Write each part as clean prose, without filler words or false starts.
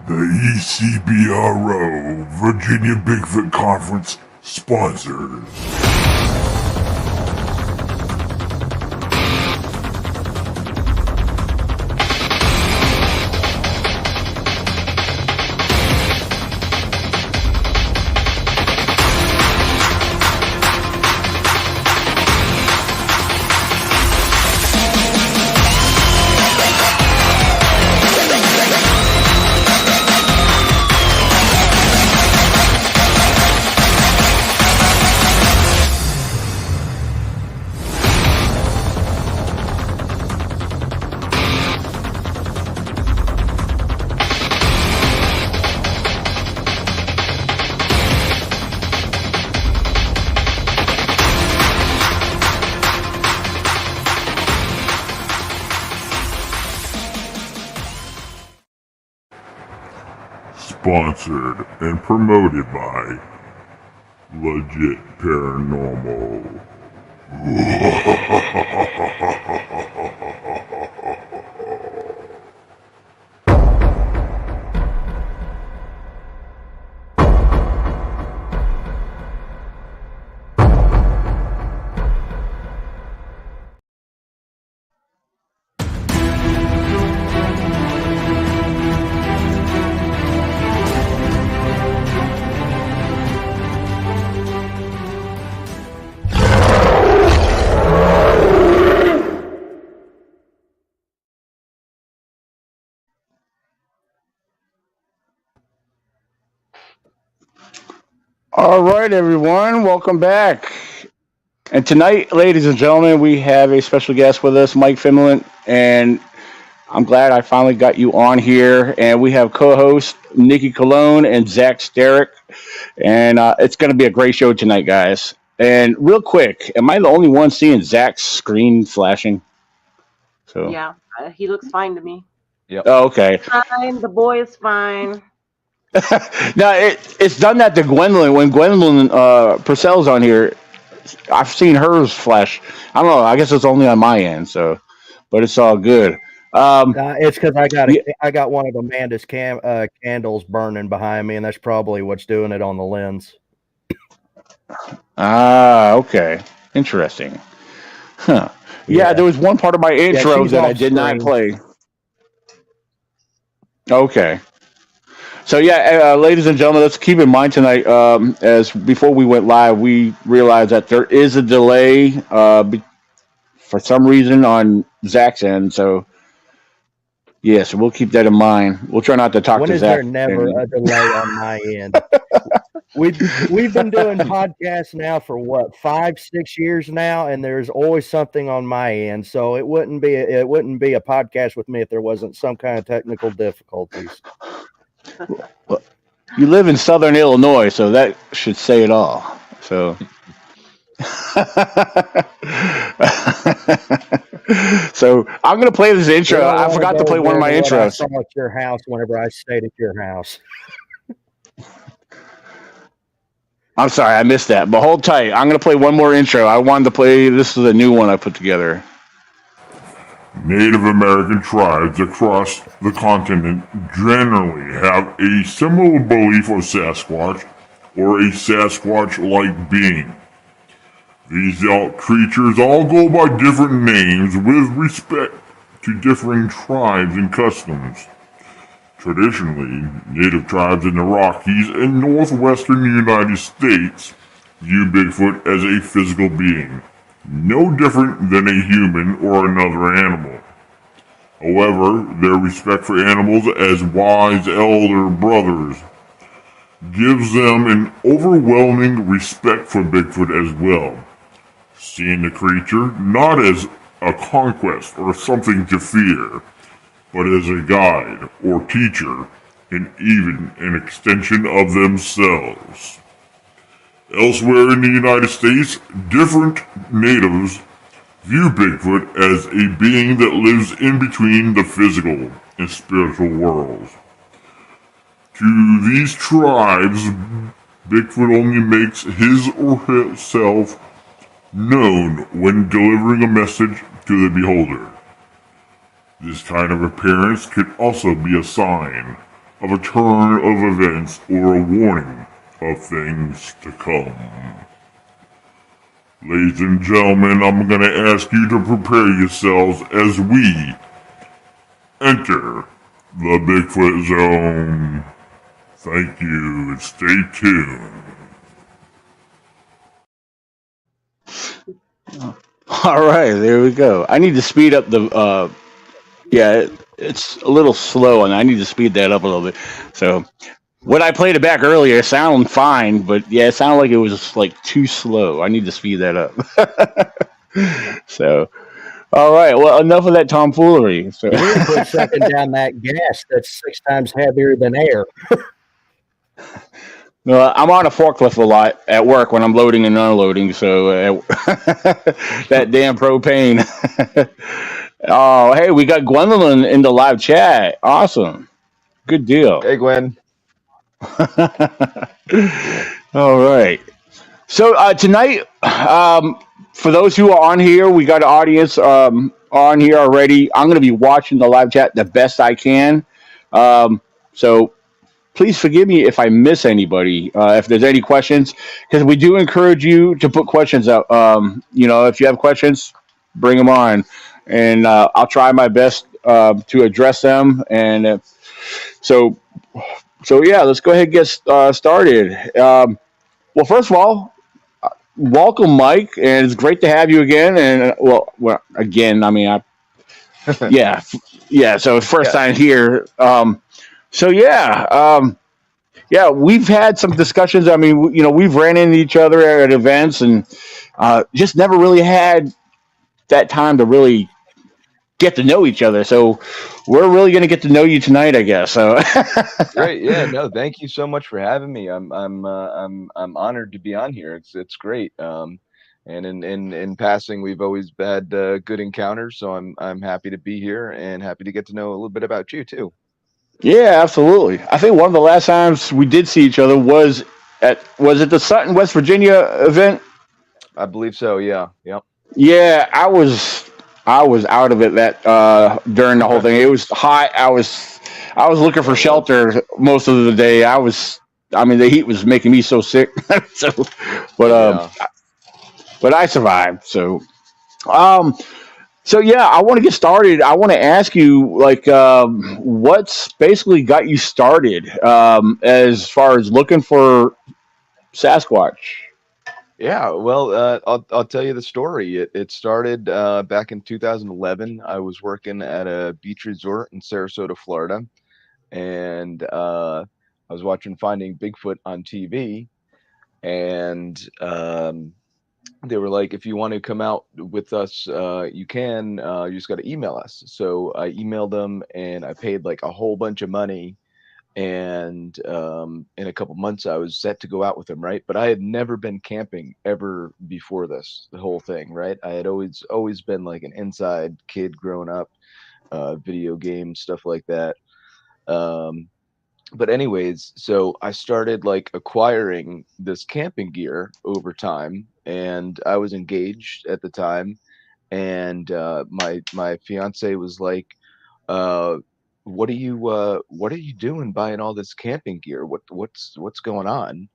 The ECBRO Virginia Bigfoot Conference sponsors. Sponsored and promoted by Legit Paranormal. All right, everyone, welcome back. And tonight, ladies and gentlemen, we have a special guest with us, Mike Familant, and I'm glad I finally got you on here. And we have co-host Nikki Cologne and Zach Sterick, and it's going to be a great show tonight, guys. And real quick, am I the only one seeing Zach's screen flashing? So yeah, he looks fine to me. Yep. Oh, okay. Fine, the boy is fine. Now it's done that to Gwendolyn. When Gwendolyn Purcell's on here, I've seen hers flash. I don't know. I guess it's only on my end, so, but it's all good. It's because I got one of Amanda's candles burning behind me, and that's probably what's doing it on the lens. Okay, interesting. Huh? Yeah, there was one part of my intro that I did not play. Okay. So yeah, ladies and gentlemen, let's keep in mind tonight, as before we went live, we realized that there is a delay for some reason on Zach's end. So yeah, so we'll keep that in mind. We'll try not to talk to Zach. When is there never a delay on my end? We've been doing podcasts now for what, 5-6 years now, and there's always something on my end. So it wouldn't be a podcast with me if there wasn't some kind of technical difficulties. Well, you live in Southern Illinois, so that should say it all. So, so I'm gonna play this intro. I forgot to play one of my intros. I saw at your house whenever I stayed at your house. I'm sorry, I missed that. But hold tight. I'm gonna play one more intro. I wanted to play. This is a new one I put together. Native American tribes across the continent generally have a similar belief of Sasquatch or a Sasquatch-like being. These creatures all go by different names with respect to differing tribes and customs. Traditionally, native tribes in the Rockies and northwestern United States view Bigfoot as a physical being, no different than a human or another animal. However, their respect for animals as wise elder brothers gives them an overwhelming respect for Bigfoot as well, seeing the creature not as a conquest or something to fear, but as a guide or teacher and even an extension of themselves. Elsewhere in the United States, different natives view Bigfoot as a being that lives in between the physical and spiritual worlds. To these tribes, Bigfoot only makes his or herself known when delivering a message to the beholder. This kind of appearance could also be a sign of a turn of events or a warning of things to come. Ladies and gentlemen, I'm going to ask you to prepare yourselves as we enter the Bigfoot Zone. Thank you, and stay tuned. All right, there we go. I need to speed up the. Yeah, it's a little slow, and I need to speed that up a little bit. So, when I played it back earlier, it sounded fine, but yeah, it sounded like it was like too slow. I need to speed that up. So, all right. Well, enough of that tomfoolery. So, You need to quit sucking down that gas that's 6 times heavier than air. no, I'm on a forklift a lot at work when I'm loading and unloading. So, that damn propane. Oh, hey, we got Gwendolyn in the live chat. Awesome. Good deal. Hey, Gwen. All right. So tonight, for those who are on here, we got an audience on here already. I'm going to be watching the live chat the best I can. So please forgive me if I miss anybody. If there's any questions, because we do encourage you to put questions out. If you have questions, bring them on, and I'll try my best to address them. And so, so yeah, let's go ahead and get started. Well, first of all, welcome, Mike, and it's great to have you again. And again, I mean, yeah, yeah. So first Yeah. time here. So yeah, yeah, we've had some discussions. I mean, we've ran into each other at events, and just never really had that time to really get to know each other. So we're really going to get to know you tonight, I guess. So Great. Yeah. No. Thank you so much for having me. I'm honored to be on here. It's great. And in passing, we've always had good encounters. So I'm happy to be here and happy to get to know a little bit about you too. yeah, absolutely. I think one of the last times we did see each other was it the Sutton, West Virginia event? I believe so. Yeah. Yep. Yeah, I was out of it that during the whole thing. It was hot. I was looking for It was. shelter most of the day. I mean, the heat was making me so sick. so, but Yeah. but I survived. Um, so yeah, I want to get started. I want to ask you, like, what's basically got you started as far as looking for Sasquatch? Yeah. Well, I'll tell you the story. It started back in 2011. I was working at a beach resort in Sarasota, Florida, and I was watching Finding Bigfoot on TV, and they were like, if you want to come out with us, you can. You just got to email us. So I emailed them, and I paid like a whole bunch of money. And in a couple months, I was set to go out with them, right? But I had never been camping ever before this, the whole thing, right? I had always been like an inside kid growing up, video games, stuff like that. Um, but anyways, so I started like acquiring this camping gear over time, and I was engaged at the time, and my fiance was like, uh, what are you doing buying all this camping gear? What's going on?"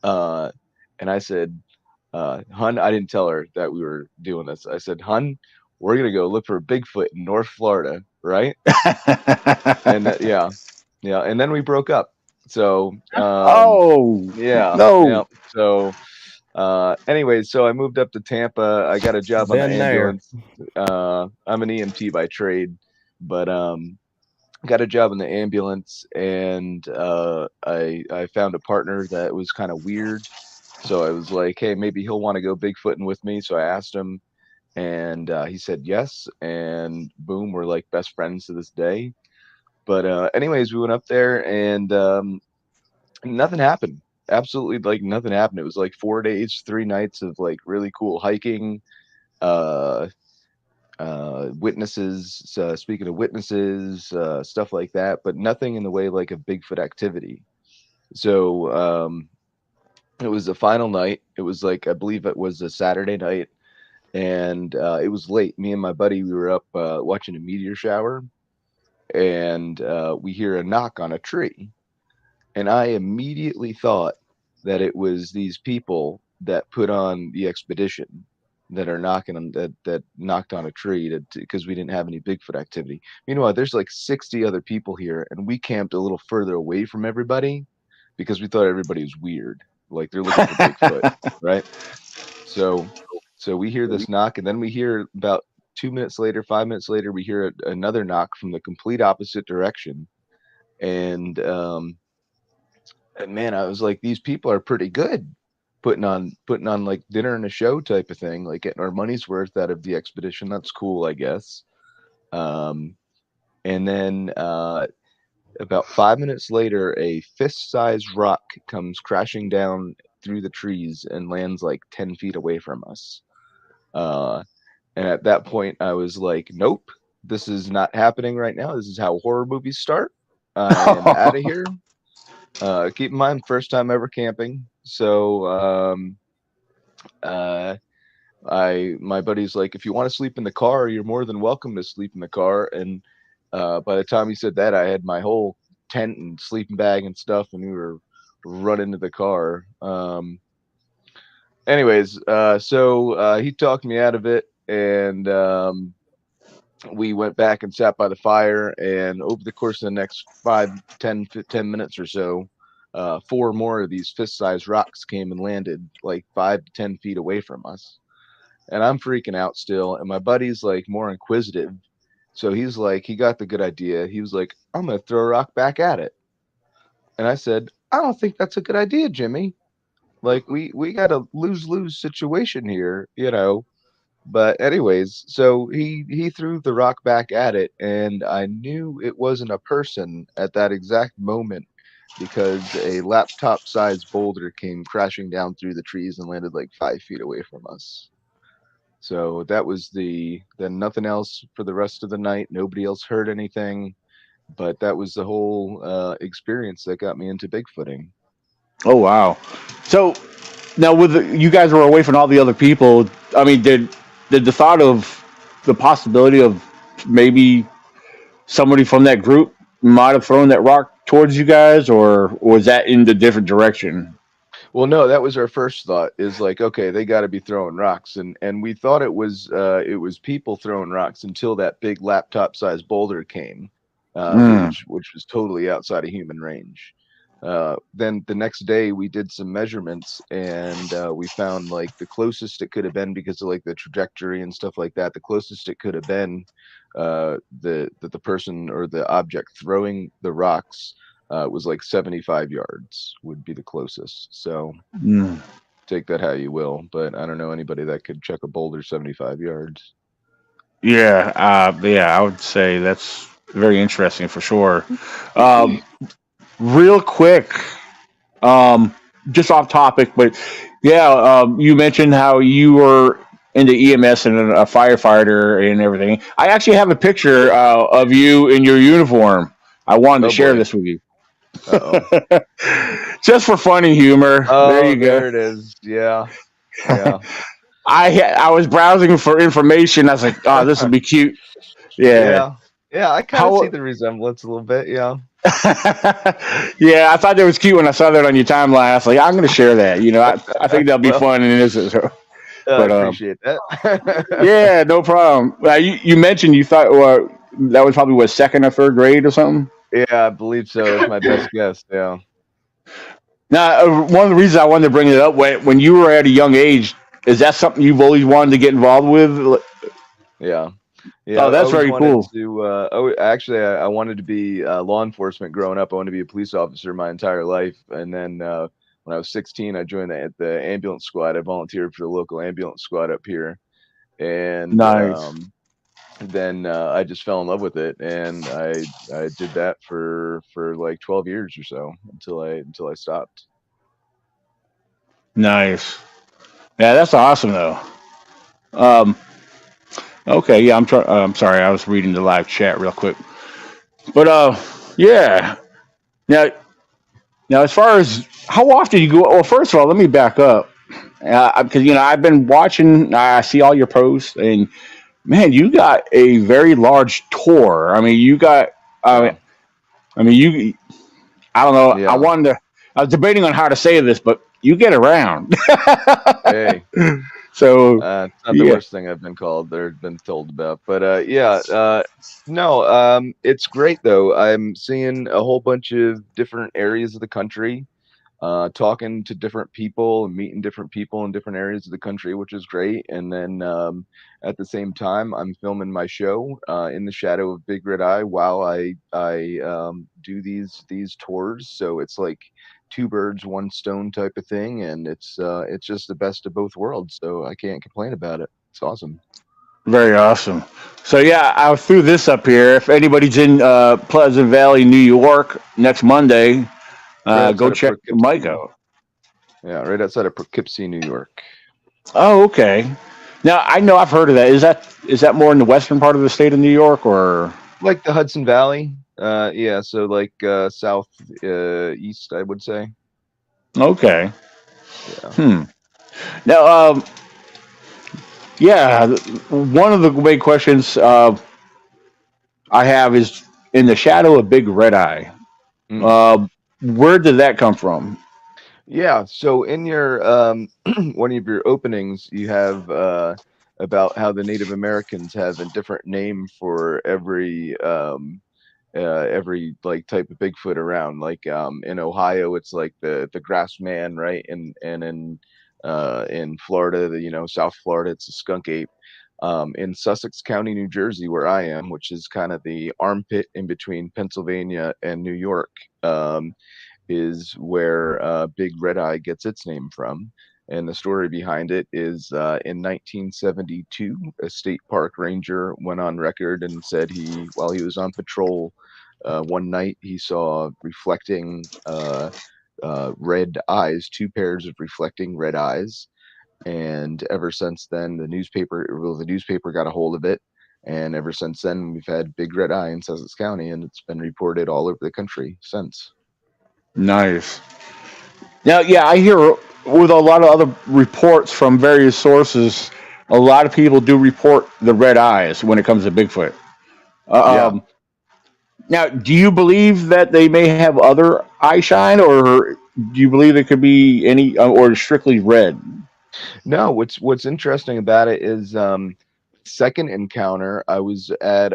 Uh, and I said, "Hun," I didn't tell her that we were doing this. I said, "Hun, we're gonna go look for a Bigfoot in North Florida, right?" And yeah, yeah, and then we broke up. So, Oh yeah, yeah. no! So, anyways, so I moved up to Tampa. I got a job on the Been there. ambulance. I'm an EMT by trade, but got a job in the ambulance, and I found a partner that was kind of weird. So I was like, hey, maybe he'll want to go Bigfooting with me. So I asked him, and he said yes. And boom, we're like best friends to this day. But anyways, we went up there, and nothing happened. Absolutely, like nothing happened. It was like 4 days, 3 nights of like really cool hiking. Uh, Witnesses, speaking of witnesses, stuff like that, but nothing in the way like of Bigfoot activity. So it was the final night. It was like, I believe it was a Saturday night, and it was late. Me and my buddy, we were up watching a meteor shower, and we hear a knock on a tree. And I immediately thought that it was these people that put on the expedition that are knocking on that knocked on a tree because we didn't have any Bigfoot activity. Meanwhile, there's like 60 other people here, and we camped a little further away from everybody because we thought everybody was weird, like they're looking for Bigfoot, right? So, so we hear this knock, and then we hear about 2 minutes later, 5 minutes later, we hear another knock from the complete opposite direction, and man, I was like, these people are pretty good, putting on like dinner and a show type of thing, like getting our money's worth out of the expedition. That's cool, I guess. Um, and then about 5 minutes later, a fist-sized rock comes crashing down through the trees and lands like 10 feet away from us. And at that point, I was like, nope, this is not happening right now. This is how horror movies start. I am out of here. Keep in mind, first time ever camping. So my buddy's like, if you want to sleep in the car, you're more than welcome to sleep in the car. And by the time he said that, I had my whole tent and sleeping bag and stuff, and we were running to the car. Anyways, so he talked me out of it, and we went back and sat by the fire, and over the course of the next 10 minutes or so, 4 more of these fist-sized rocks came and landed like 5 to 10 feet away from us. And I'm freaking out still, and my buddy's like more inquisitive. So he's like, he got the good idea. He was like, I'm going to throw a rock back at it. And I said, I don't think that's a good idea, Jimmy. Like, we got a lose-lose situation here, you know. But anyways, so he threw the rock back at it, and I knew it wasn't a person at that exact moment because a laptop-sized boulder came crashing down through the trees and landed like 5 feet away from us. So that was then nothing else for the rest of the night. Nobody else heard anything, but that was the whole experience that got me into Bigfooting. Oh wow! So now, you guys were away from all the other people. I mean, did the thought of the possibility of maybe somebody from that group might have thrown that rock towards you guys, or was that in the different direction? Well, no, that was our first thought. Is like, okay, they got to be throwing rocks, and we thought it was people throwing rocks until that big laptop-sized boulder came, Mm. which was totally outside of human range. Then the next day we did some measurements, and we found like the closest it could have been because of like the trajectory and stuff like that. The closest it could have been the person or the object throwing the rocks was like 75 yards would be the closest. So Mm. take that how you will, but I don't know anybody that could chuck a boulder 75 yards. Yeah, yeah, I would say that's very interesting for sure. Um, Real quick, um, just off topic, but yeah, you mentioned how you were into EMS and a firefighter and everything. I actually have a picture of you in your uniform. I wanted to Oh share boy. this with you. Uh-oh. Just for funny humor. There Oh, you there go. it is. Yeah. Yeah. I was browsing for information. I was like, oh, this would be cute. Yeah. Yeah. Yeah, I kind of see How? the resemblance a little bit. Yeah. Yeah, I thought that was cute when I saw that on your timeline. I was like, I'm going to share that. I think that'll be Well, fun and innocent. So, I but appreciate that. yeah, no problem. You mentioned you thought that was probably what, second or third grade or something. Yeah, I believe so. That's my best guess. Yeah. Now, one of the reasons I wanted to bring it up when you were at a young age, is that something you've always wanted to get involved with? Yeah. Yeah. Oh, I that's always very wanted cool. to, actually, I wanted to be law enforcement growing up. I wanted to be a police officer my entire life. And then when I was 16, I joined the ambulance squad. I volunteered for the local ambulance squad up here. And Nice. then I just fell in love with it, and I did that for like 12 years or so until I stopped. Nice. Yeah, that's awesome though. Um, okay, yeah, I'm sorry, I was reading the live chat real quick. But yeah. Now, as far as how often you go, well, first of all, let me back up because I've been watching. I see all your posts, and man, you got a very large tour. I mean, you got I mean, Yeah. I mean, you. I don't know. I Yeah. wanted to. I was debating on how to say this, but you get around. Hey, So it's not the yeah, worst thing I've been called or been told about, but yeah, no, it's great though. I'm seeing a whole bunch of different areas of the country, talking to different people and meeting different people in different areas of the country, which is great. And then at the same time, I'm filming my show in the shadow of Big Red Eye while I do these tours. So it's like two birds, one stone type of thing, and it's just the best of both worlds. So I can't complain about it. It's awesome. very awesome. So yeah, I threw this up here. If anybody's in Pleasant Valley, New York, next Monday, Right go outside of check Mike Poughkeepsie. out. Yeah, right outside of Poughkeepsie, New York. Oh, okay. Now I know I've heard of that. Is that more in the western part of the state of New York, or Like the Hudson Valley. Yeah, so like south east, I would say. okay? Yeah. Hmm. Now, yeah, one of the big questions I have is in the shadow of Big Red Eye. Mm. Uh, where did that come from? Yeah, so in your one of your openings, you have about how the Native Americans have a different name for every like type of Bigfoot around. Like in Ohio, it's like the grass man, right? And in Florida, South Florida, it's a skunk ape. In Sussex County, New Jersey, where I am, which is kind of the armpit in between Pennsylvania and New York, is where Big Red Eye gets its name from. And the story behind it is in 1972, a state park ranger went on record and said while he was on patrol, one night he saw reflecting red eyes, two pairs of reflecting red eyes. And ever since then, the newspaper got a hold of it. And ever since then, we've had Big Red Eye in Sussex County, and it's been reported all over the country since. Nice. Now, yeah, I hear with a lot of other reports from various sources, a lot of people do report the red eyes when it comes to Bigfoot. Yeah. Um, now, do you believe that they may have other eye shine, or do you believe it could be any, or strictly red? No, what's interesting about it is second encounter, I was at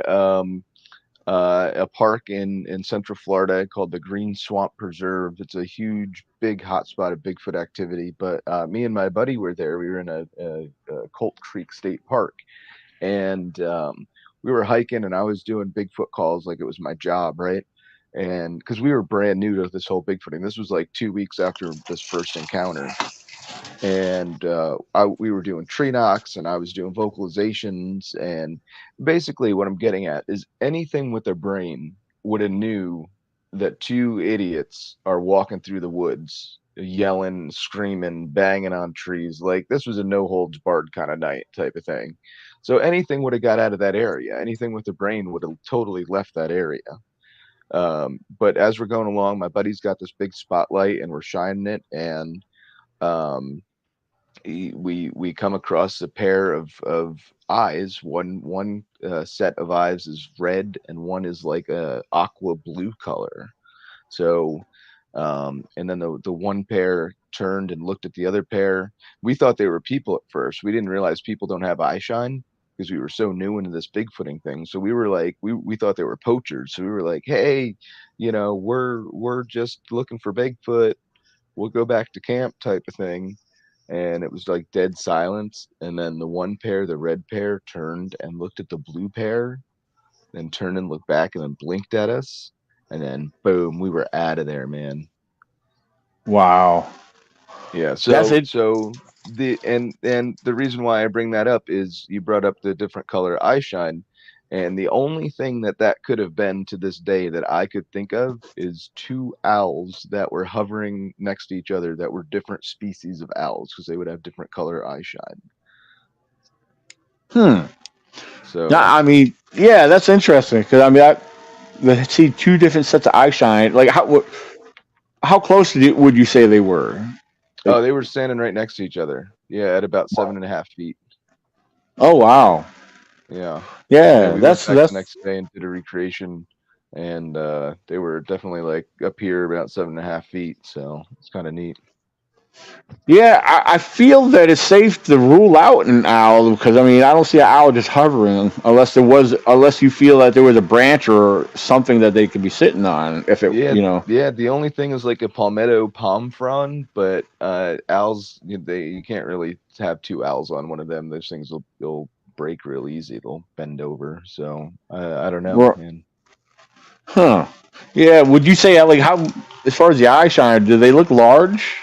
a park in Central Florida called the Green Swamp Preserve. It's a huge, big hotspot of Bigfoot activity. But me and my buddy were there. We were in a Colt Creek State Park, and we were hiking, and I was doing Bigfoot calls like it was my job, right? And because we were brand new to this whole Bigfooting, this was like 2 weeks after this first encounter, and we were doing tree knocks and I was doing vocalizations. And basically what I'm getting at is anything with a brain would have knew that two idiots are walking through the woods yelling, screaming, banging on trees. Like this was a no holds barred kind of night type of thing. So anything would have got out of that area. Anything with a brain would have totally left that area. But as we're going along, my buddy's got this big spotlight and we're shining it, and um, we come across a pair of eyes. One set of eyes is red, and one is like a aqua blue color. So, and then the one pair turned and looked at the other pair. We thought they were people at first. We didn't realize people don't have eye shine because we were so new into this bigfooting thing. So we were like, we thought they were poachers. So we were like, hey, we're just looking for Bigfoot. We'll go back to camp type of thing. And it was like dead silence. And then the one pair, the red pair, turned and looked at the blue pair, then turned and looked back and then blinked at us. And then boom, we were out of there, man. Wow, Yeah. that's So it. so the the reason why I bring that up is you brought up the different color eye shine. And the only thing that could have been to this day that I could think of is two owls that were hovering next to each other that were different species of owls because they would have different color eye shine. Hmm. Now, So I mean, yeah, that's interesting because I mean, I see two different sets of eye shine. Like, how close would you say they were? Like, oh, they were standing right next to each other. Yeah, at about 7.5 feet. oh wow, Yeah. Yeah, yeah, we went back the that's next day and did a recreation and they were definitely like up here about 7.5 feet. So it's kind of neat. Yeah, I feel that it's safe to rule out an owl because I mean I don't see an owl just hovering unless you feel that there was a branch or something that they could be sitting on. If it, Yeah, you know. yeah. The only thing is like a palmetto palm frond, but owls, you can't really have two owls on one of them. Those things will break real easy. They'll bend over. So I don't know, Ro- man. Huh. Yeah. Would you say like how, as far as the eye shiner, do they look large?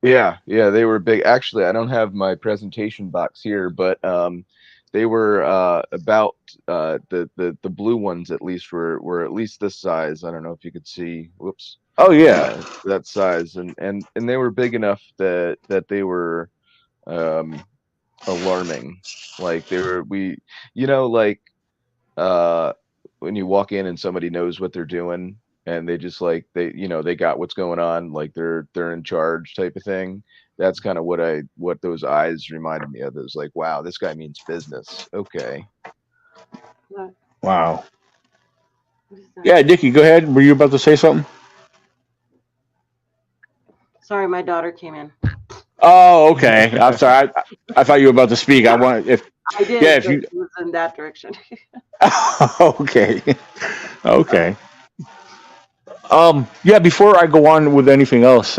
Yeah, yeah, they were big. Actually, I don't have my presentation box here, but they were about the blue ones at least were at least this size. I don't know if you could see. Whoops. Oh yeah. That size, and they were big enough that they were um alarming. Like they were like uh when you walk in and somebody knows what they're doing and they just like they got what's going on, like they're in charge type of thing. That's kind of what those eyes reminded me of. It was like, wow, this guy means business. Okay. What? Wow. What is that? Yeah, Dickie, go ahead. Were you about to say something? Sorry, my daughter came in. Oh, okay. I'm sorry. I thought you were about to speak. I want if I yeah, did, if but you it was in that direction. okay. Okay. Yeah, before I go on with anything else,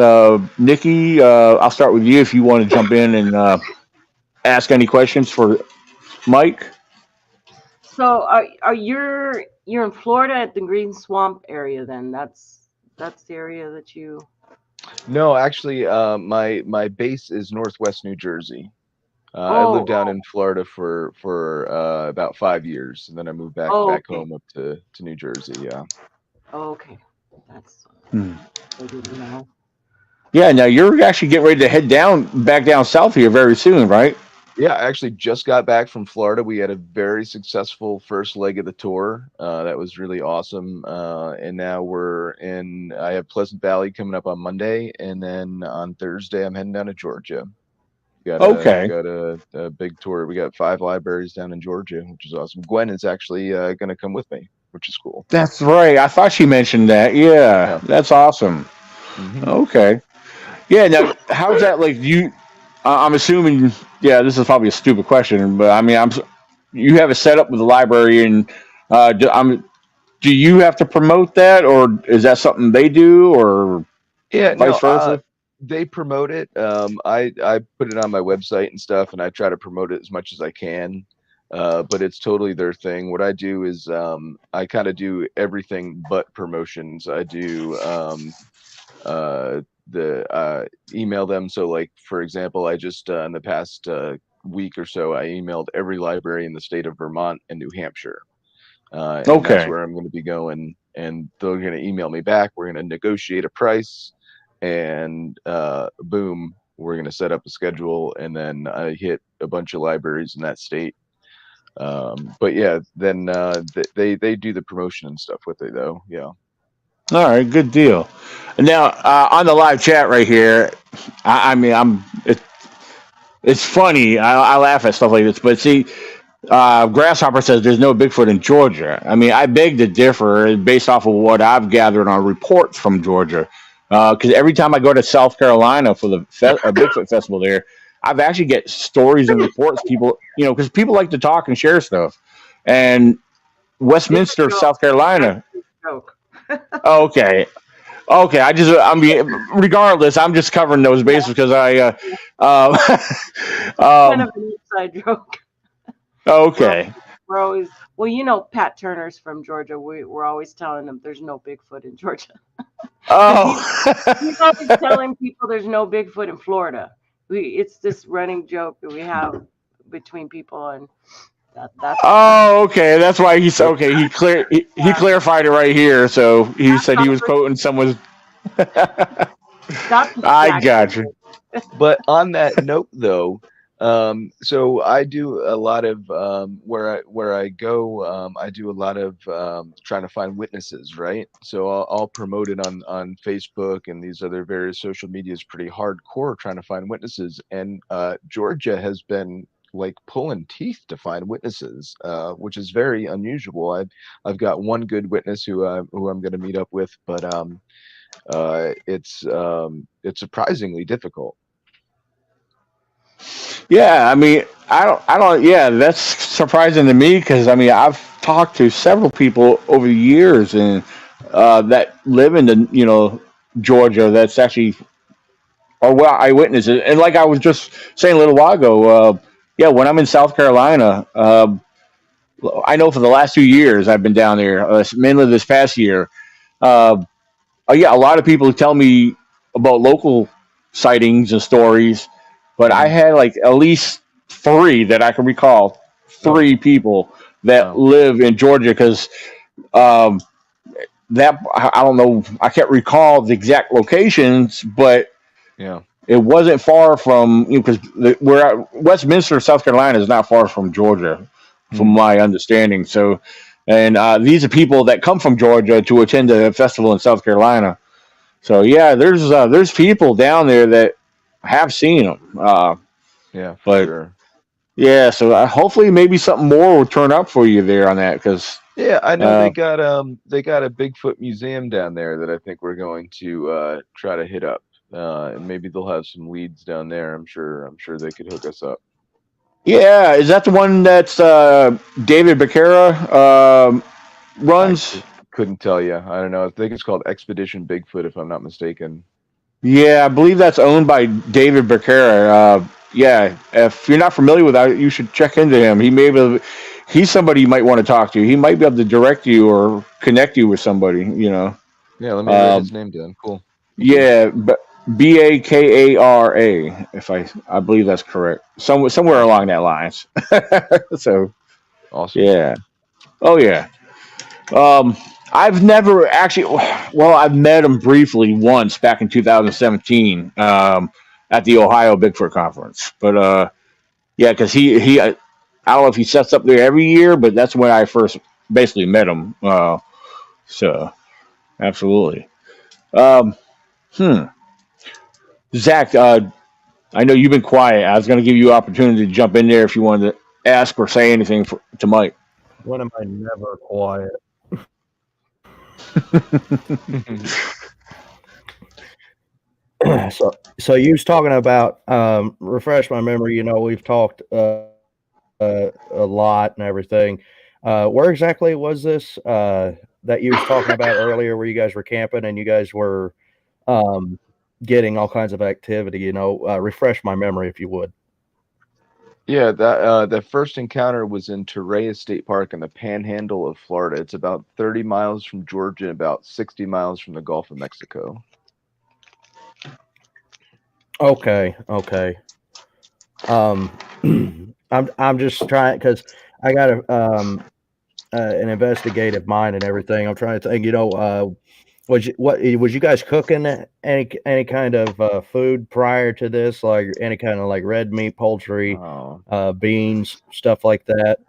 Nikki, I'll start with you if you want to jump in and ask any questions for Mike. So are you're in Florida at the Green Swamp area then? That's the area that you. No, actually, my base is Northwest New Jersey. I lived Oh, down in Florida for about 5 years, and then I moved back okay. home up to New Jersey. Yeah. Okay. That's Hmm. I didn't know. Yeah, now you're actually getting ready to head back down south here very soon, right? Yeah, I actually just got back from Florida. We had a very successful first leg of the tour. That was really awesome. And now I have Pleasant Valley coming up on Monday, and then on Thursday I'm heading down to Georgia. Okay. Got a big tour. We got 5 libraries down in Georgia, which is awesome. Gwen is actually going to come with me, which is cool. That's right. I thought she mentioned that. Yeah, Yeah. that's awesome. Hmm. Okay. Yeah. Now, how's that? Like you, I'm assuming. Yeah, this is probably a stupid question, but I mean, you have it set up with the library, and do you have to promote that, or is that something they do, or Yeah, vice no, versa? they promote it. I put it on my website and stuff, and I try to promote it as much as I can. But it's totally their thing. What I do is I kind of do everything but promotions. I do the email them. So, like for example, I just in the past week or so, I emailed every library in the state of Vermont and New Hampshire, and that's Okay. where I'm going to be going. And they're going to email me back. We're going to negotiate a price, and boom, we're going to set up a schedule, and then I hit a bunch of libraries in that state. But yeah, then they do the promotion and stuff with it though. Yeah. All right. Good deal. Now, on the live chat right here, I mean, it's funny. I laugh at stuff like this, but see, Grasshopper says there's no Bigfoot in Georgia. I mean, I beg to differ based off of what I've gathered on reports from Georgia. Because every time I go to South Carolina for the Bigfoot festival there, I've actually get stories and reports. People, because people like to talk and share stuff. And It's a Westminster, joke. South Carolina. Actually, a joke. Okay, okay. I mean, regardless, I'm just covering those Yeah, bases because it's kind um, of an inside joke. We're al- okay. we're always Pat Turner's from Georgia. We're always telling them there's no Bigfoot in Georgia because he's Oh. always telling people there's no Bigfoot in Florida. It's this running joke that we have between people, and that's Oh, okay. That's why he's But okay. He yeah. clarified it right here. So he That's said he all was pretty. quoting someone's. That's I exactly got you. but on that note though, so I do a lot of where I go, I do a lot of trying to find witnesses, right? So I'll promote it on Facebook and these other various social medias pretty hardcore trying to find witnesses. And Georgia has been like pulling teeth to find witnesses, which is very unusual. I've got one good witness who I'm going to meet up with, but it's surprisingly difficult. Yeah, I mean, I don't. Yeah, that's surprising to me because I mean, I've talked to several people over the years and that live in the Georgia. That's actually or well, eyewitnesses. And like I was just saying a little while ago, yeah, when I'm in South Carolina, I know for the last 2 years I've been down there, mainly this past year. Uh, oh yeah, a lot of people tell me about local sightings and stories, but I Hmm. had like at least three that I can recall, Oh, three people that wow. live in Georgia because um, that I don't know, I can't recall the exact locations, but Yeah. it wasn't far from because we're at Westminster, South Carolina, is not far from Georgia, from Hmm. my understanding. So, and these are people that come from Georgia to attend a festival in South Carolina. So yeah, there's people down there that have seen them. Yeah, for But sure. yeah, so hopefully maybe something more will turn up for you there on that because Yeah, I know uh, they got a Bigfoot museum down there that I think we're going to try to hit up. And maybe they'll have some leads down there. I'm sure they could hook us up. yeah, is that the one that's David Becerra I runs? couldn't tell you. I don't know. I think it's called Expedition Bigfoot, if I'm not mistaken. Yeah, I believe that's owned by David Becerra. Yeah, if you're not familiar with that, you should check into him. He's somebody you might want to talk to. He might be able to direct you or connect you with somebody. Yeah, let me write Um, his name down. Cool. yeah, but Bakara. If I believe that's correct. Somewhere along Awesome. that lines. So Awesome. yeah. Oh yeah. Um, I've never actually. Well, I've met him briefly once back in 2017 at the Ohio Bigfoot Conference. But yeah, because I don't know if he sets up there every year, but that's when I first basically met him. So absolutely. Um, hmm. Zach, I know you've been quiet. I was going to give you an opportunity to jump in there if you wanted to ask or say anything to Mike. When am I never quiet? So you was talking about refresh my memory. We've talked a lot and everything. Where exactly was this that you was talking about earlier, where you guys were camping and you guys were um, getting all kinds of activity? Refresh my memory if you would. Yeah, that first encounter was in Torrey State Park in the Panhandle of Florida. It's about 30 miles from Georgia, about 60 miles from the Gulf of Mexico. Okay, okay. Um, I'm just trying because I got an investigative mind and everything. I'm trying to think. Was you guys cooking any kind of food prior to this, like any kind of like red meat, poultry, Oh, beans, stuff like that?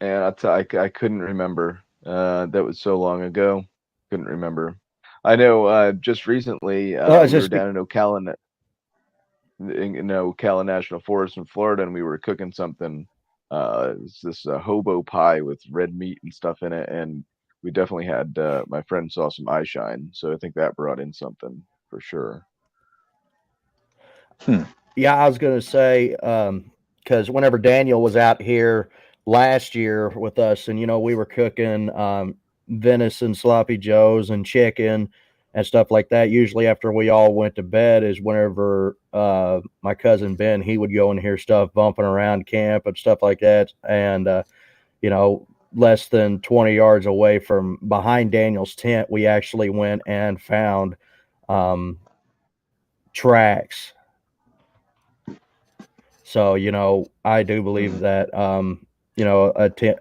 and I couldn't remember. That was so long ago. Couldn't remember. I know just recently It's we were just down in Ocala, in Ocala National Forest in Florida, and we were cooking something. It's this hobo pie with red meat and stuff in it, and we definitely had my friend saw some eye shine, so I think that brought in something for sure. Hmm. Yeah, I was gonna say, because whenever Daniel was out here last year with us, and we were cooking venison, sloppy joes, and chicken and stuff like that. Usually, after we all went to bed, is whenever my cousin Ben he would go and hear stuff bumping around camp and stuff like that, and you know. Less than 20 yards away from behind Daniel's tent, we actually went and found um, tracks. So, I do believe Hmm. that,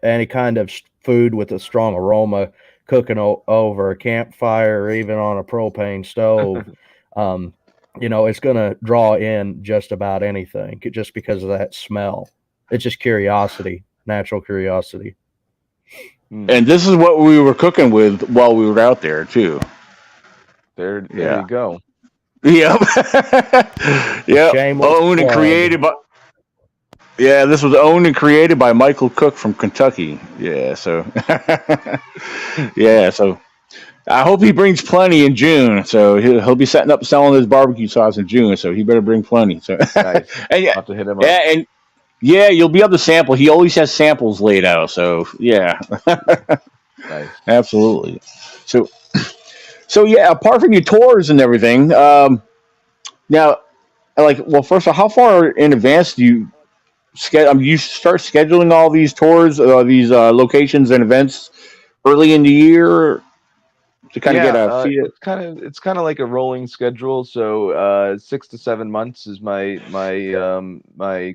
any kind of food with a strong aroma cooking over a campfire or even on a propane stove, um, it's going to draw in just about anything just because of that smell. It's just curiosity, natural curiosity. Hmm. And this is what we were cooking with while we were out there too. There Yeah. you go. Yep. Yep. Shameless Owned and plug. created by Yeah, this was owned and created by Michael Cook from Kentucky. Yeah, so yeah, so I hope he brings plenty in June. So he'll be setting up selling his barbecue sauce in June. So he better bring plenty. So Nice. and I'll yeah, have to hit him up. yeah, and yeah, you'll be able to sample. He always has samples laid out. So yeah, Nice. absolutely. So yeah, apart from your tours and everything, now like well, first of all, how far in advance do you you start scheduling all these tours, these locations and events early in the year to kind of Yeah, get a feel? it's kind of like a rolling schedule. So 6 to 7 months is my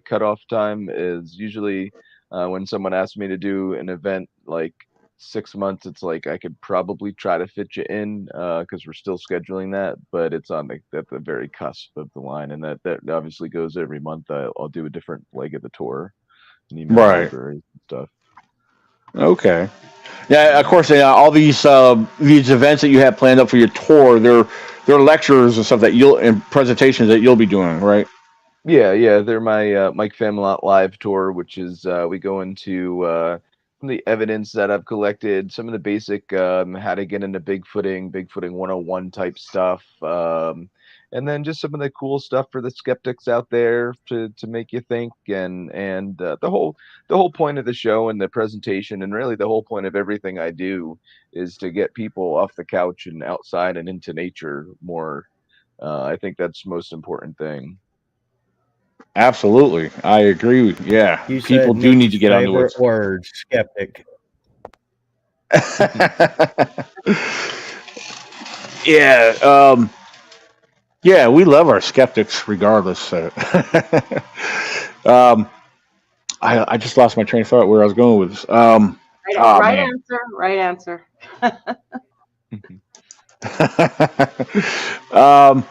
cutoff time is usually when someone asks me to do an event like 6 months, it's like I could probably try to fit you in because we're still scheduling that, but it's on at the very cusp of the line, and that obviously goes every month. I'll do a different leg of the tour and email Right. libraries and stuff. Okay. Yeah. Of course, all these events that you have planned up for your tour, they're lectures and stuff that you'll and presentations that you'll be doing, right? Yeah, yeah, they're my Mike Familant live tour, which is we go into some of the evidence that I've collected, some of the basic how to get into Bigfooting 101 type stuff, and then just some of the cool stuff for the skeptics out there to make you think, and the whole point of the show and the presentation, and really the whole point of everything I do is to get people off the couch and outside and into nature more. I think that's the most important thing. Absolutely, I agree. Yeah, You people said do need to Nick's get out in the favorite woods. word, skeptic. Yeah. Yeah, we love our skeptics regardless. So. um, I just lost my train of thought where I was going with this. Right, Oh right man. answer. Right answer. um,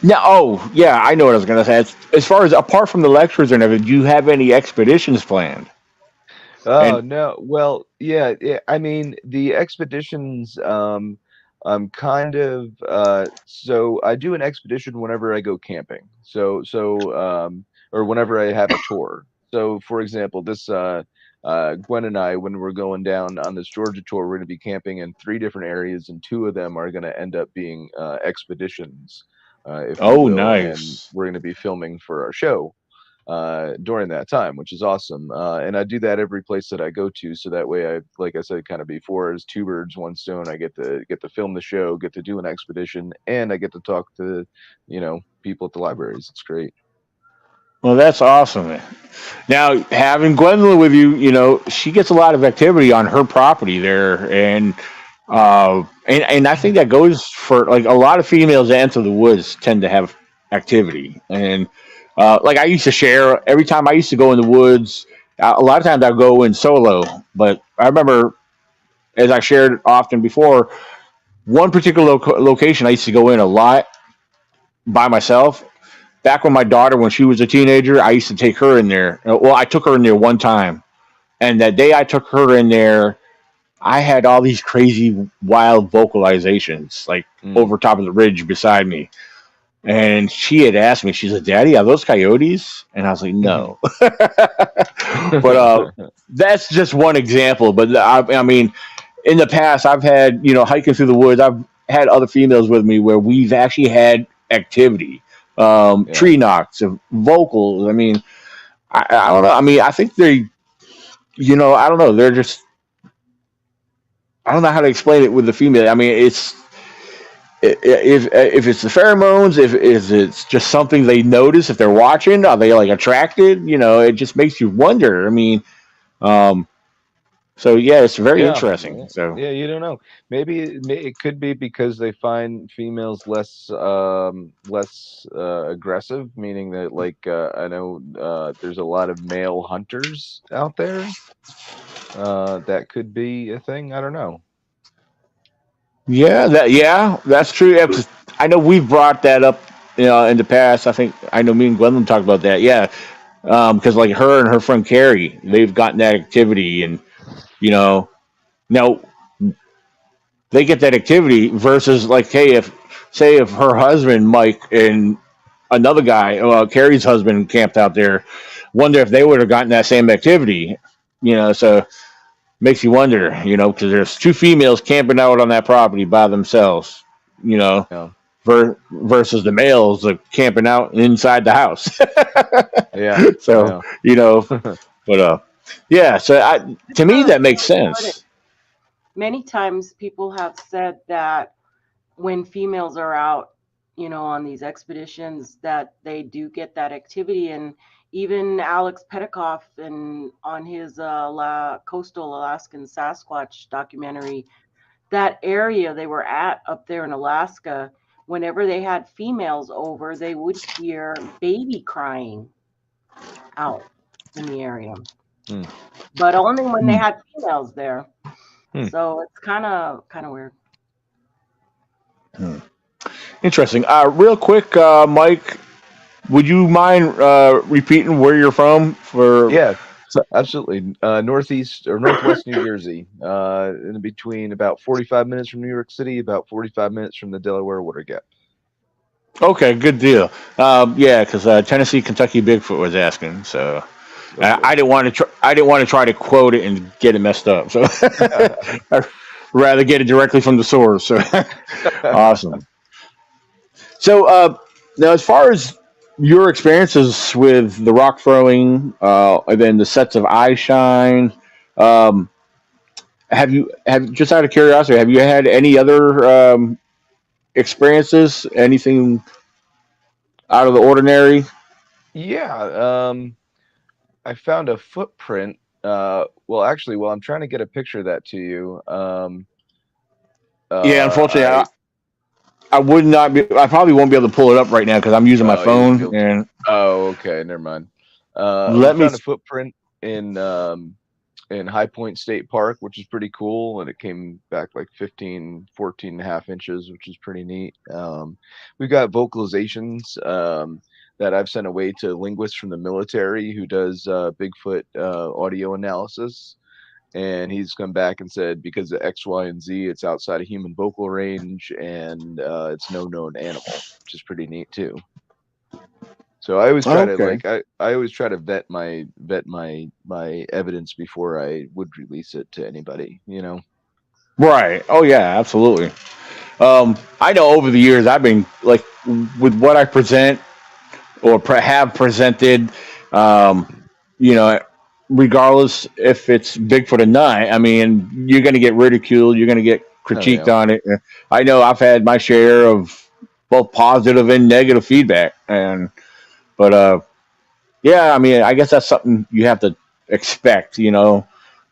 now, oh yeah, I know what I was going to say. As far as apart from the lectures and everything, do you have any expeditions planned? Oh And no. Well, yeah, yeah. I mean, the expeditions, I'm kind of so I do an expedition whenever I go camping. Or whenever I have a tour. So for example, this Gwen and I, when we're going down on this Georgia tour, we're gonna be camping in three different areas, and two of them are gonna end up being expeditions, if you oh, will, and nice. we're gonna be filming for our show during that time, which is awesome. And I do that every place that I go to, so that way like I said, kind of before, is two birds, one stone. I get to film the show, get to do an expedition, and I get to talk to, people at the libraries. It's great. Well, that's awesome. Now, having Gwendolyn with you, she gets a lot of activity on her property there, and I think that goes for like a lot of females that enter the woods tend to have activity, and like I used to share every time I used to go in the woods. A lot of times I go in solo, but I remember as I shared often before, one particular location I used to go in a lot by myself. Back when my daughter, when she was a teenager, I used to take her in there. Well, I took her in there one time, and that day I took her in there, I had all these crazy wild vocalizations like Mm. over top of the ridge beside me. And she had asked me, she's like, Daddy, are those coyotes? And I was like, no. But that's just one example. But I mean, in the past, I've had, hiking through the woods, I've had other females with me where we've actually had activity, Yeah. tree knocks, vocals. I mean, I don't know. I mean, I think I don't know. They're just, I don't know how to explain it with the female. I mean, if it's the pheromones, if it's just something they notice, if they're watching, are they like attracted? It just makes you wonder. I mean, um, so yeah, it's very Yeah, interesting. So yeah, you don't know. Maybe it could be because they find females less aggressive, meaning that like I know there's a lot of male hunters out there. That could be a thing. I don't know. yeah, that's true. Yeah, 'cause I know we've brought that up, in the past. I think I know me and Gwendolyn talked about that. Yeah, because like her and her friend Carrie, they've gotten that activity, and you know now they get that activity versus like, hey, if say if her husband Mike and another guy, Carrie's husband camped out there, wonder if they would have gotten that same activity. So makes you wonder. Because there's two females camping out on that property by themselves. You know, Yeah. versus the males camping out inside the house. Yeah. So but yeah. So to me that makes sense. Many times people have said that when females are out, on these expeditions, that they do get that activity. And even Alex Petikoff, on his coastal Alaskan Sasquatch documentary, that area they were at up there in Alaska, whenever they had females over, they would hear baby crying out in the area. But only when they had females there. So it's kind of weird. Interesting. Real quick, Mike, would you mind repeating where you're from? Yeah, absolutely. Northeast or northwest New Jersey, in between about 45 minutes from New York City, about 45 minutes from the Delaware Water Gap. Okay, good deal. Yeah, because Tennessee, Kentucky Bigfoot was asking, so I didn't want to. I didn't want to try to quote it and get it messed up. So I'd rather get it directly from the source. So awesome. So now, as far as your experiences with the rock throwing, and then the sets of eye shine, have just out of curiosity, have you had any other experiences? Anything out of the ordinary? Yeah, I found a footprint. Well, actually, I'm trying to get a picture of that to you. Yeah, unfortunately, I would not be. I probably won't be able to pull it up right now because I'm using my phone. And okay, never mind. We found a footprint in High Point State Park, which is pretty cool, and it came back like 14 and a half inches, which is pretty neat. We've got vocalizations that I've sent away to linguists from the military who does Bigfoot audio analysis. And he's come back and said, because of X, Y, and Z, it's outside of human vocal range, and it's no known animal, which is pretty neat too. So I always try to I always try to vet my evidence before I would release it to anybody. Right. Oh yeah, absolutely. I know over the years I've been like with what I present or have presented, regardless if it's Bigfoot or not. I mean, you're going to get ridiculed. You're going to get critiqued on it. I know I've had my share of both positive and negative feedback, but yeah, I mean, I guess that's something you have to expect. Well,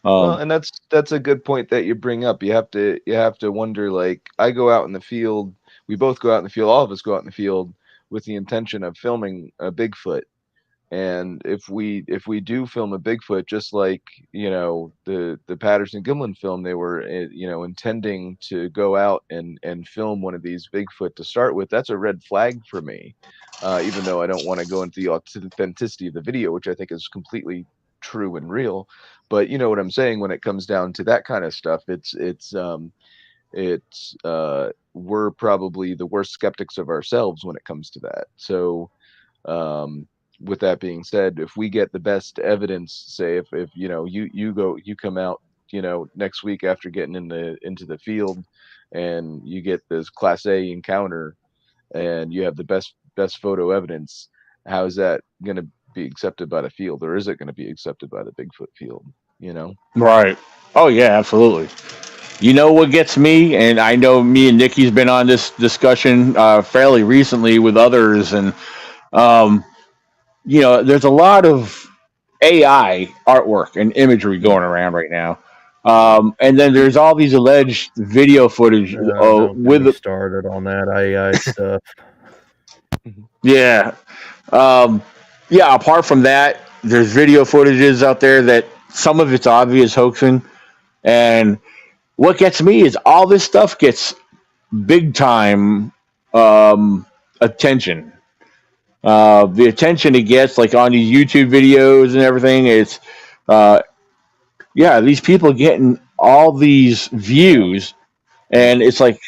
and that's a good point that you bring up. You have to wonder. Like, I go out in the field. We both go out in the field. All of us go out in the field with the intention of filming a Bigfoot. And if we do film a Bigfoot, just like the Patterson Gimlin film, they were intending to go out and film one of these Bigfoot to start with. That's a red flag for me, even though I don't want to go into the authenticity of the video, which I think is completely true and real. But you know what I'm saying when it comes down to that kind of stuff. We're probably the worst skeptics of ourselves when it comes to that. So. With that being said, if we get the best evidence, say if you come out next week after getting into the field, and you get this Class A encounter, and you have the best photo evidence, how is that going to be accepted by the field, or is it going to be accepted by the Bigfoot field? Right. Oh yeah, absolutely. You know what gets me, and I know me and Nikki's been on this discussion fairly recently with others, and there's a lot of AI artwork and imagery going around right now. And then there's all these alleged video footage with started on that AI stuff. Yeah. Yeah, apart from that, there's video footages out there that some of it's obvious hoaxing. And what gets me is all this stuff gets big time attention. The attention it gets, like on these YouTube videos and everything, it's these people getting all these views, and it's like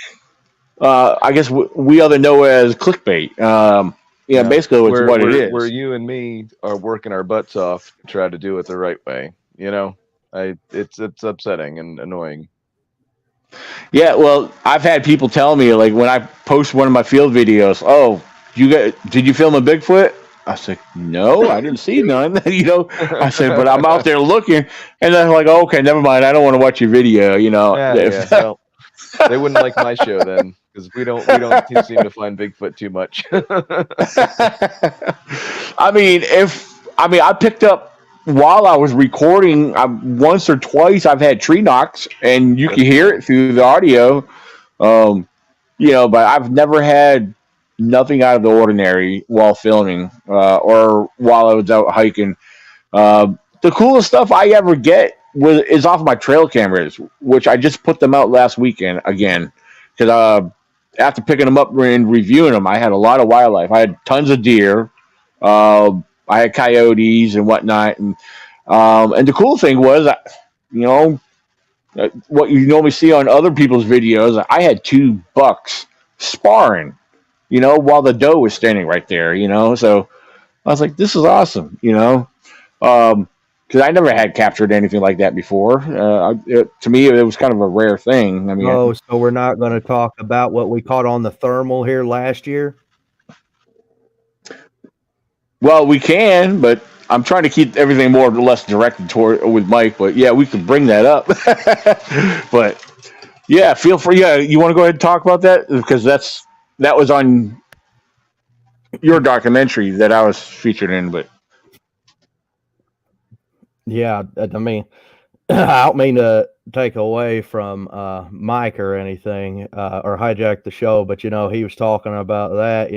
I guess we other know it as clickbait. Yeah, basically, it's what it where is. you and me are working our butts off to try to do it the right way. It's upsetting and annoying. Yeah, well, I've had people tell me like when I post one of my field videos, "Oh, did you film a Bigfoot?" I said, "No, I didn't see none." I said, "But I'm out there looking," and they're like, oh, "Okay, never mind. I don't want to watch your video." Yeah. Well, they wouldn't like my show then, because we don't seem to find Bigfoot too much. I picked up while I was recording. Once or twice I've had tree knocks, and you can hear it through the audio. Um, but I've never had nothing out of the ordinary while filming or while I was out hiking. The coolest stuff I ever get is off my trail cameras, which I just put them out last weekend again. Because after picking them up and reviewing them, I had a lot of wildlife. I had tons of deer. I had coyotes and whatnot. And the cool thing was, you know, what you normally see on other people's videos, I had two bucks sparring, while the doe was standing right there, So I was like, this is awesome, because I never had captured anything like that before. To me, it was kind of a rare thing. Oh, so we're not going to talk about what we caught on the thermal here last year? Well, we can, but I'm trying to keep everything more or less directed toward with Mike. But yeah, we could bring that up. But yeah, feel free. Yeah, you want to go ahead and talk about that because that was on your documentary that I was featured in. But yeah, I mean, I don't mean to take away from Mike or anything or hijack the show, but he was talking about that.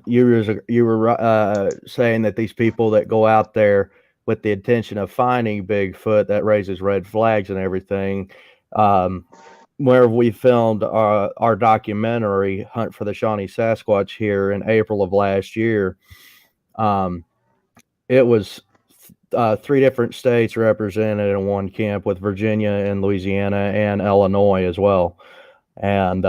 You were saying that these people that go out there with the intention of finding Bigfoot, that raises red flags and everything. Where we filmed our documentary Hunt for the Shawnee Sasquatch here in April of last year, it was 3 different states represented in one camp with Virginia and Louisiana and Illinois as well. And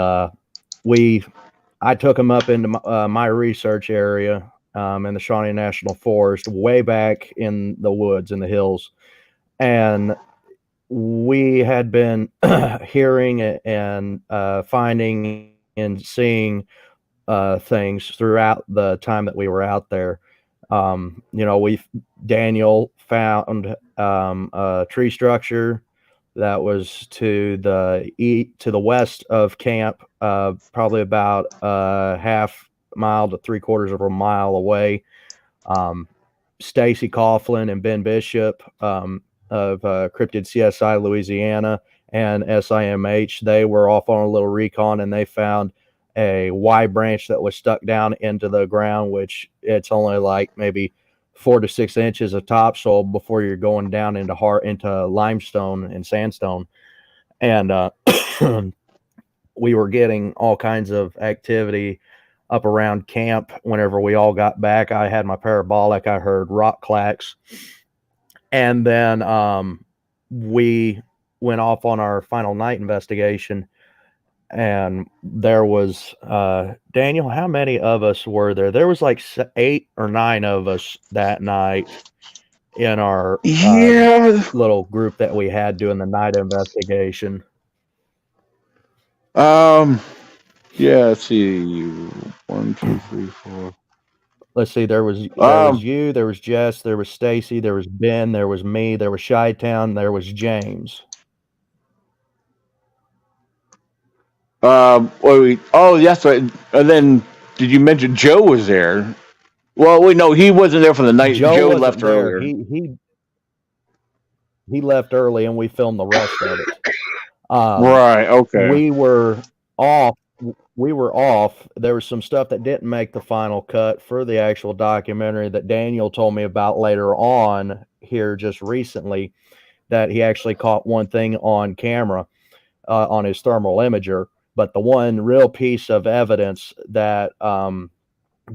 I took them up into my research area in the Shawnee National Forest, way back in the woods in the hills. And we had been hearing and finding and seeing things throughout the time that we were out there. Daniel found a tree structure that was to the west of camp, probably about half mile to 3/4 of a mile away. Stacy Coughlin and Ben Bishop of Cryptid CSI Louisiana and SIMH, they were off on a little recon and they found a Y branch that was stuck down into the ground, which it's only like maybe 4 to 6 inches of topsoil before you're going down into limestone and sandstone. And we were getting all kinds of activity up around camp. Whenever we all got back, I had my parabolic, I heard rock clacks. And then we went off on our final night investigation. And there was Daniel, how many of us were there? There was like 8 or 9 of us that night in our little group that we had doing the night investigation. Let's see, 1, 2, 3, 4. Let's see, there was you, there was Jess, there was Stacy, there was Ben, there was me, there was Chi-Town, there was James. That's right. And then did you mention Joe was there? Well, wait, no, he wasn't there for the night. Joe left earlier. He left early, and we filmed the rest of it. Right. Okay. We were off. There was some stuff that didn't make the final cut for the actual documentary that Daniel told me about later on here just recently, that he actually caught one thing on camera on his thermal imager. But the one real piece of evidence that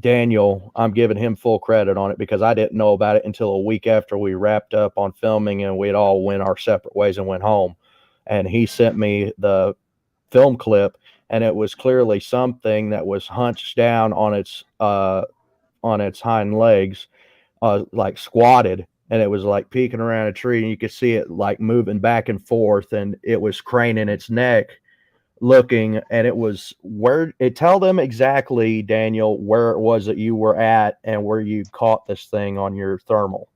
Daniel, I'm giving him full credit on it because I didn't know about it until a week after we wrapped up on filming and we'd all went our separate ways and went home. And he sent me the film clip, and it was clearly something that was hunched down on its hind legs, like squatted, and it was like peeking around a tree, and you could see it like moving back and forth, and it was craning its neck looking, and it was where it tell them exactly, Daniel, where it was that you were at and where you caught this thing on your thermal.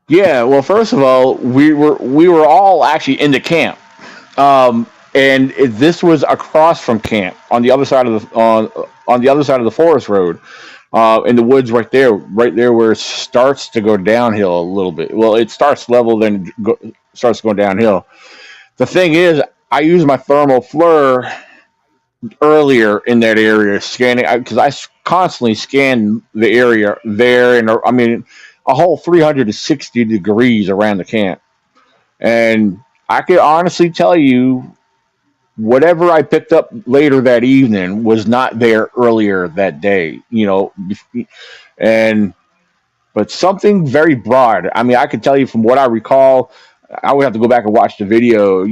Yeah, well, first of all, we were all actually in the camp, and this was across from camp on the other side of the other side of the forest road, in the woods right there where it starts to go downhill a little bit. Well, it starts level, then starts going downhill. The thing is, I use my thermal FLIR earlier in that area, scanning because constantly scan the area there, and I mean a whole 360 degrees around the camp, and I can honestly tell you, whatever I picked up later that evening was not there earlier that day. And but something very broad. I mean, I could tell you from what I recall. I would have to go back and watch the video.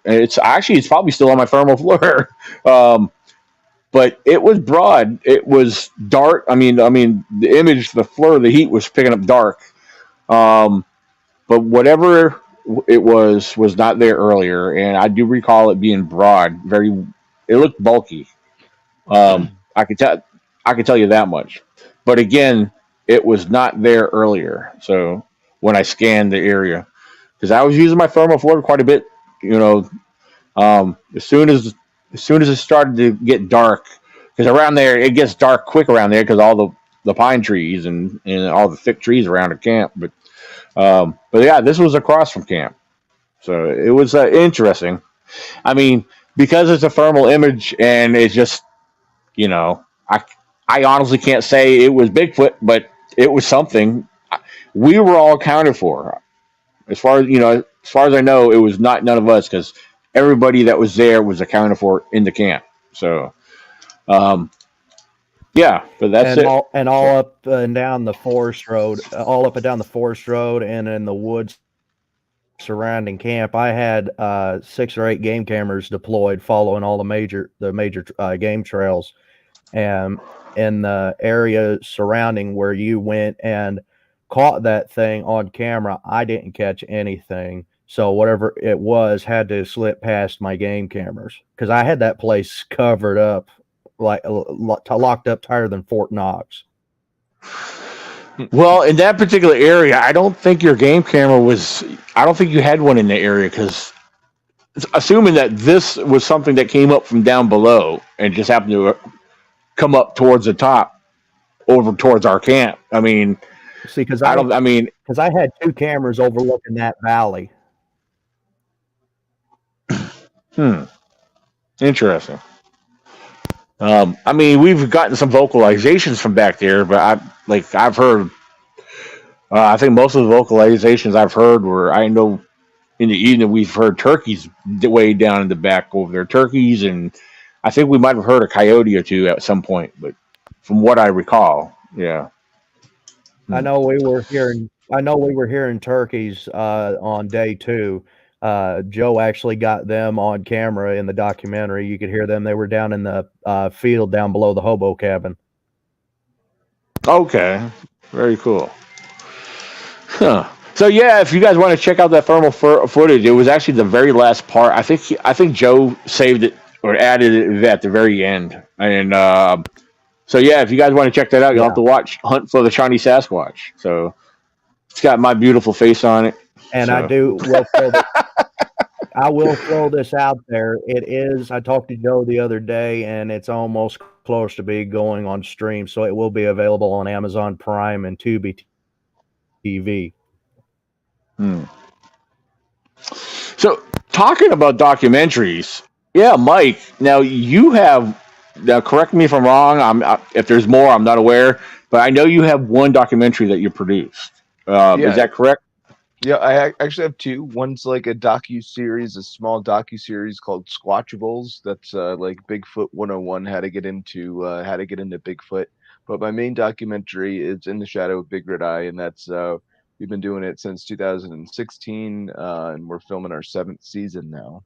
It's probably still on my thermal FLIR. Um, but it was broad. It was dark. I mean, the image, the FLIR, the heat was picking up dark. Um, but whatever it was not there earlier, and I do recall it being broad. It looked bulky. I could tell you that much. But again, it was not there earlier. So when I scanned the area, because I was using my thermal FLIR quite a bit, you know, um, as soon as as soon as it started to get dark, because around there it gets dark quick around there because all the pine trees and all the thick trees around the camp. But yeah, this was across from camp, so it was interesting. I mean, because it's a thermal image and it's just you know, I honestly can't say it was Bigfoot, but it was something. We were all accounted for. As far as I know, it was not none of us because everybody that was there was accounted for in the camp. So, um, yeah, but that's And it. all up and down the forest road, all up and down the forest road, and in the woods surrounding camp, I had 6 or 8 game cameras deployed, following all the major game trails, and in the area surrounding where you went and caught that thing on camera, I didn't catch anything. So whatever it was had to slip past my game cameras because I had that place covered up, like locked up tighter than Fort Knox. Well, in that particular area, I don't think your game camera was. I don't think you had one in the area because, assuming that this was something that came up from down below and just happened to come up towards the top over towards our camp. I mean, See, because I I don't. I mean, because I had 2 cameras overlooking that valley. hmm, interesting. I mean, we've gotten some vocalizations from back there, but I've heard. I think most of the vocalizations I've heard were I know in the evening we've heard turkeys way down in the back over there, turkeys, and I think we might have heard a coyote or two at some point. But from what I recall, yeah. I Hmm. know we were hearing. I know we were hearing turkeys on day 2. Joe actually got them on camera in the documentary. You could hear them. They were down in the field down below the hobo cabin. Okay, very cool. Huh. So yeah, if you guys want to check out that thermal footage, it was actually the very last part. I think Joe saved it or added it at the very end. And so yeah, if you guys want to check that out, you'll have Yeah, to watch Hunt for the Shawnee Sasquatch. So it's got my beautiful face on it. and So I will throw this out there. It is. I talked to Joe the other day, and it's almost close to be going on stream, so it will be available on Amazon Prime and Tubi TV. hmm. So talking about documentaries, yeah, Mike. Now you have. Now correct me if I'm wrong. If there's more, I'm not aware. But I know you have one documentary that you produced. Is Yeah, that correct? yeah. Actually have two. One's like a docu series, a small docu series called Squatchables. That's like Bigfoot 101, how to get into Bigfoot. But my main documentary is In the Shadow of Big Red Eye, and that's we've been doing it since 2016, and we're filming our 7th season now.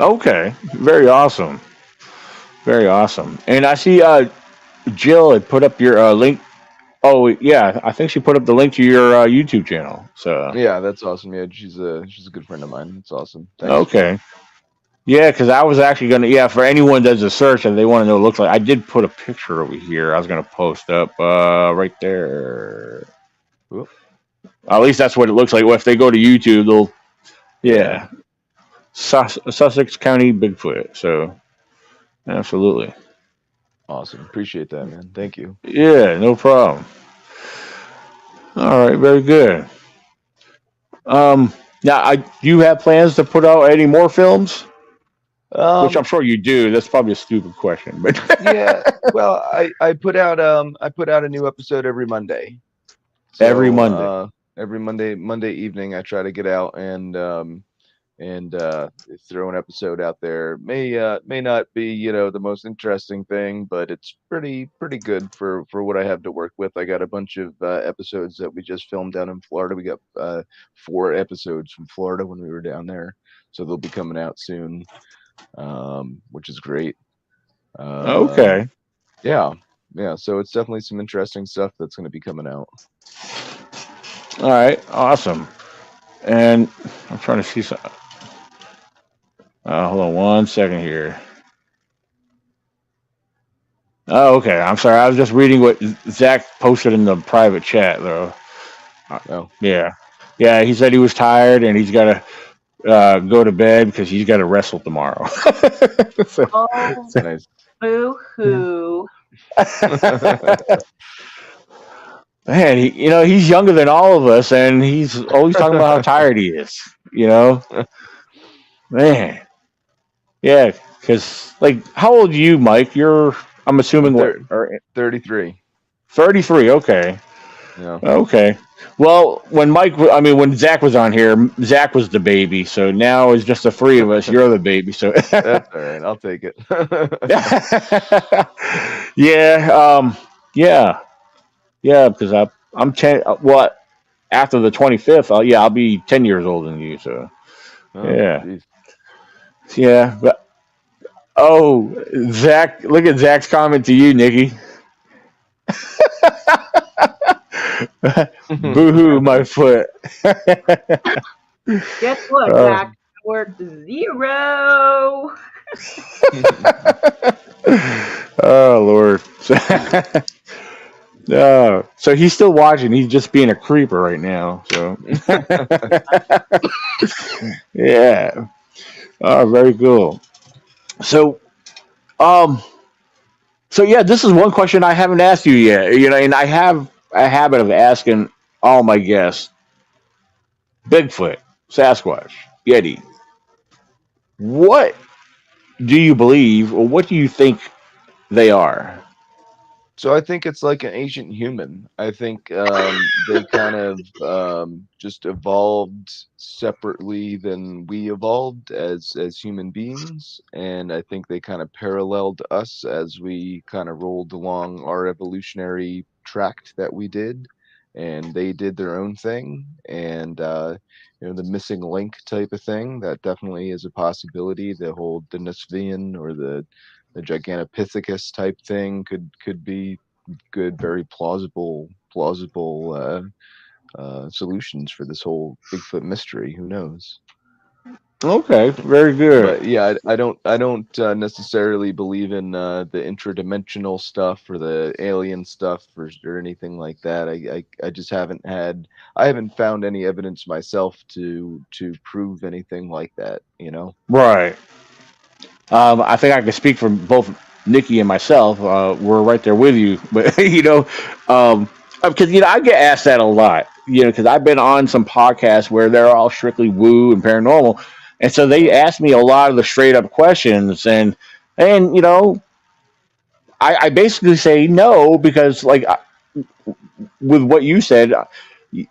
Okay, very awesome, very awesome. And I see Jill had put up your link. Oh yeah, I think she put up the link to your YouTube channel. So Yeah, that's awesome. Yeah, she's a good friend of mine. It's awesome. Thanks, Jill. okay, yeah, because I was actually gonna for anyone that does a search and they want to know what it looks like. I did put a picture over here. I was gonna post up right there. Cool. At least that's what it looks like. Well, if they go to YouTube, they'll Yeah. yeah, Sussex County Bigfoot. So absolutely, Awesome. Appreciate that, man. Thank you. yeah, no problem. All right, very good. Now, do you have plans to put out any more films? Which I'm Um, sure you do. That's probably a stupid question, but yeah. Well, I put out a new episode every Monday. every So Monday. every Monday evening I try to get out and throw an episode out there. May not be, the most interesting thing, but it's pretty good for what I have to work with. I got a bunch of episodes that we just filmed down in Florida. We got 4 episodes from Florida when we were down there, so they'll be coming out soon, which is great. Um, Okay. yeah, yeah. So it's definitely some interesting stuff that's going to be coming out. All right. Awesome. And I'm trying to see some. Hold on one second here. Oh, okay. I'm sorry. I was just reading what Zach posted in the private chat, though. Oh, Yeah. Yeah. He said he was tired and he's got to go to bed because he's got to wrestle tomorrow. So- Oh, nice. boo hoo. Man, he's younger than all of us, and he's always talking about how tired he is. Man, yeah. Because, like, how old are you, Mike? I'm I'm assuming what, or 33. 33? Okay, Yeah. okay. Well, when Zach was on here, Zach was the baby. So now it's just the three of us. You're the baby. So That's all right. I'll take it. yeah, yeah, yeah. Because I'm 10. What after the 25th? I'll be 10 years older than you. So Oh, yeah, geez. yeah. But Zach, look at Zach's comment to you, Nikki. Boo-hoo, my foot. Guess what, Uh, Zach? I worked 0. oh Lord. So he's still watching. He's just being a creeper right now. So yeah. Oh, very cool. So um so yeah, this is one question I haven't asked you yet. And I have a habit of asking all my guests: Bigfoot, Sasquatch, Yeti. What do you believe, or what do you think they are? So I think it's like an ancient human. I think they kind of just evolved separately than we evolved as human beings, and I think they kind of paralleled us as we kind of rolled along our evolutionary tract that we did, and they did their own thing, and the missing link type of thing that definitely is a possibility. The whole Denisovans or the Gigantopithecus type thing could be good, very plausible solutions for this whole Bigfoot mystery. Who knows? Okay, very good. But yeah, I don't necessarily believe in the intradimensional stuff or the alien stuff or anything like that. I just I haven't found any evidence myself to prove anything like that. Right. I think I can speak for both Nikki and myself. We're right there with you, but because I get asked that a lot. Because I've been on some podcasts where they're all strictly woo and paranormal, and so they Yeah, ask me a lot of the straight up questions, and I basically say no because like with what you said,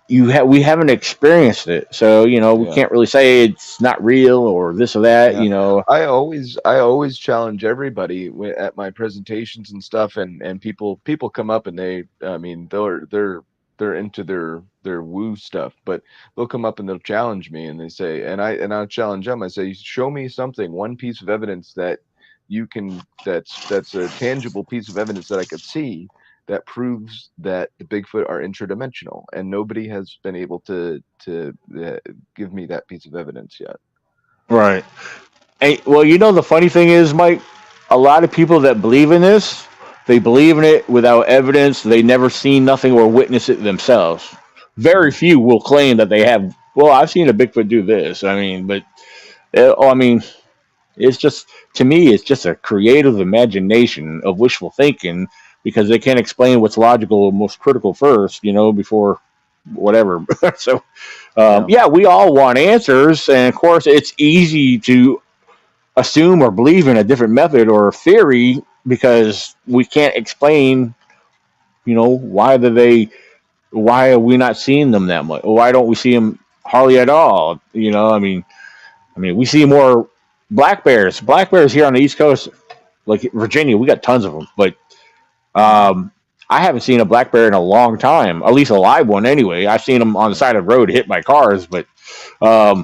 we haven't experienced it, so we yeah. can't really say it's not real or this or that. Yeah, I always challenge everybody at my presentations and stuff, and people come up and I mean, they're they're into their woo stuff, but they'll come up and they'll challenge me, and they say, and I'll challenge them. I say, show me something, one piece of evidence that you can, that's a tangible piece of evidence that I could see that proves that the Bigfoot are interdimensional, and nobody has been able to give me that piece of evidence yet. Right. Hey, well, the funny thing is, Mike, a lot of people that believe in this, they believe in it without evidence. They never seen nothing or witness it themselves. Very few will claim that they have. Well, I've seen a Bigfoot do this. I mean, but I mean, it's just, to me, it's just a creative imagination of wishful thinking because they can't explain what's logical or most critical first, before whatever. So, yeah, we all want answers, and of course, it's easy to assume or believe in a different method or theory because we can't explain, why are we not seeing them that much? Why don't we see them hardly at all? I mean, we see more black bears. Black bears here on the East Coast, like Virginia, we got tons of them, but I haven't seen a black bear in a long time, at least a live one anyway. I've seen them on the side of the road hit by cars, but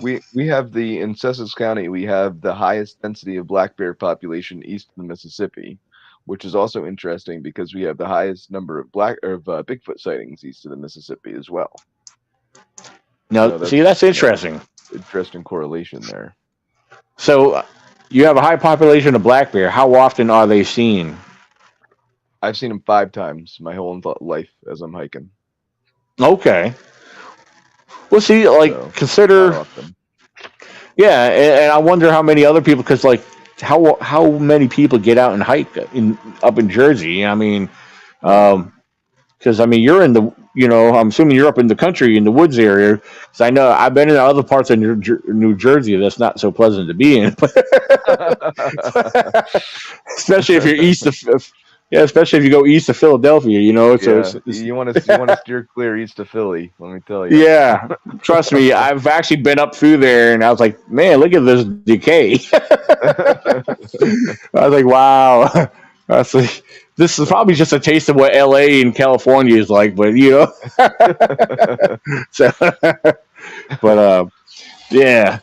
we have in Sussex County, we have the highest density of black bear population east of the Mississippi, which is also interesting because we have the highest number of Bigfoot sightings east of the Mississippi as well. now, see, that's interesting. Interesting correlation there. So you have a high population of black bear. How often are they seen? I've seen them 5 times my whole life as I'm hiking. Okay. Well, see, So, consider, not often. yeah, and I wonder how many other people, because how many people get out and hike up in Jersey? I mean, because you're in the, I'm assuming you're up in the country in the woods area. Because I know I've been in other parts of New Jersey that's not so pleasant to be in, especially if you're east of. Yeah, especially if you go east of Philadelphia, So you want to steer clear east of Philly. Let me tell you. Yeah, trust me, I've actually been up through there, and I was like, man, look at this decay. I was like, wow. I was like, this is probably just a taste of what LA and California is like, but so, but yeah.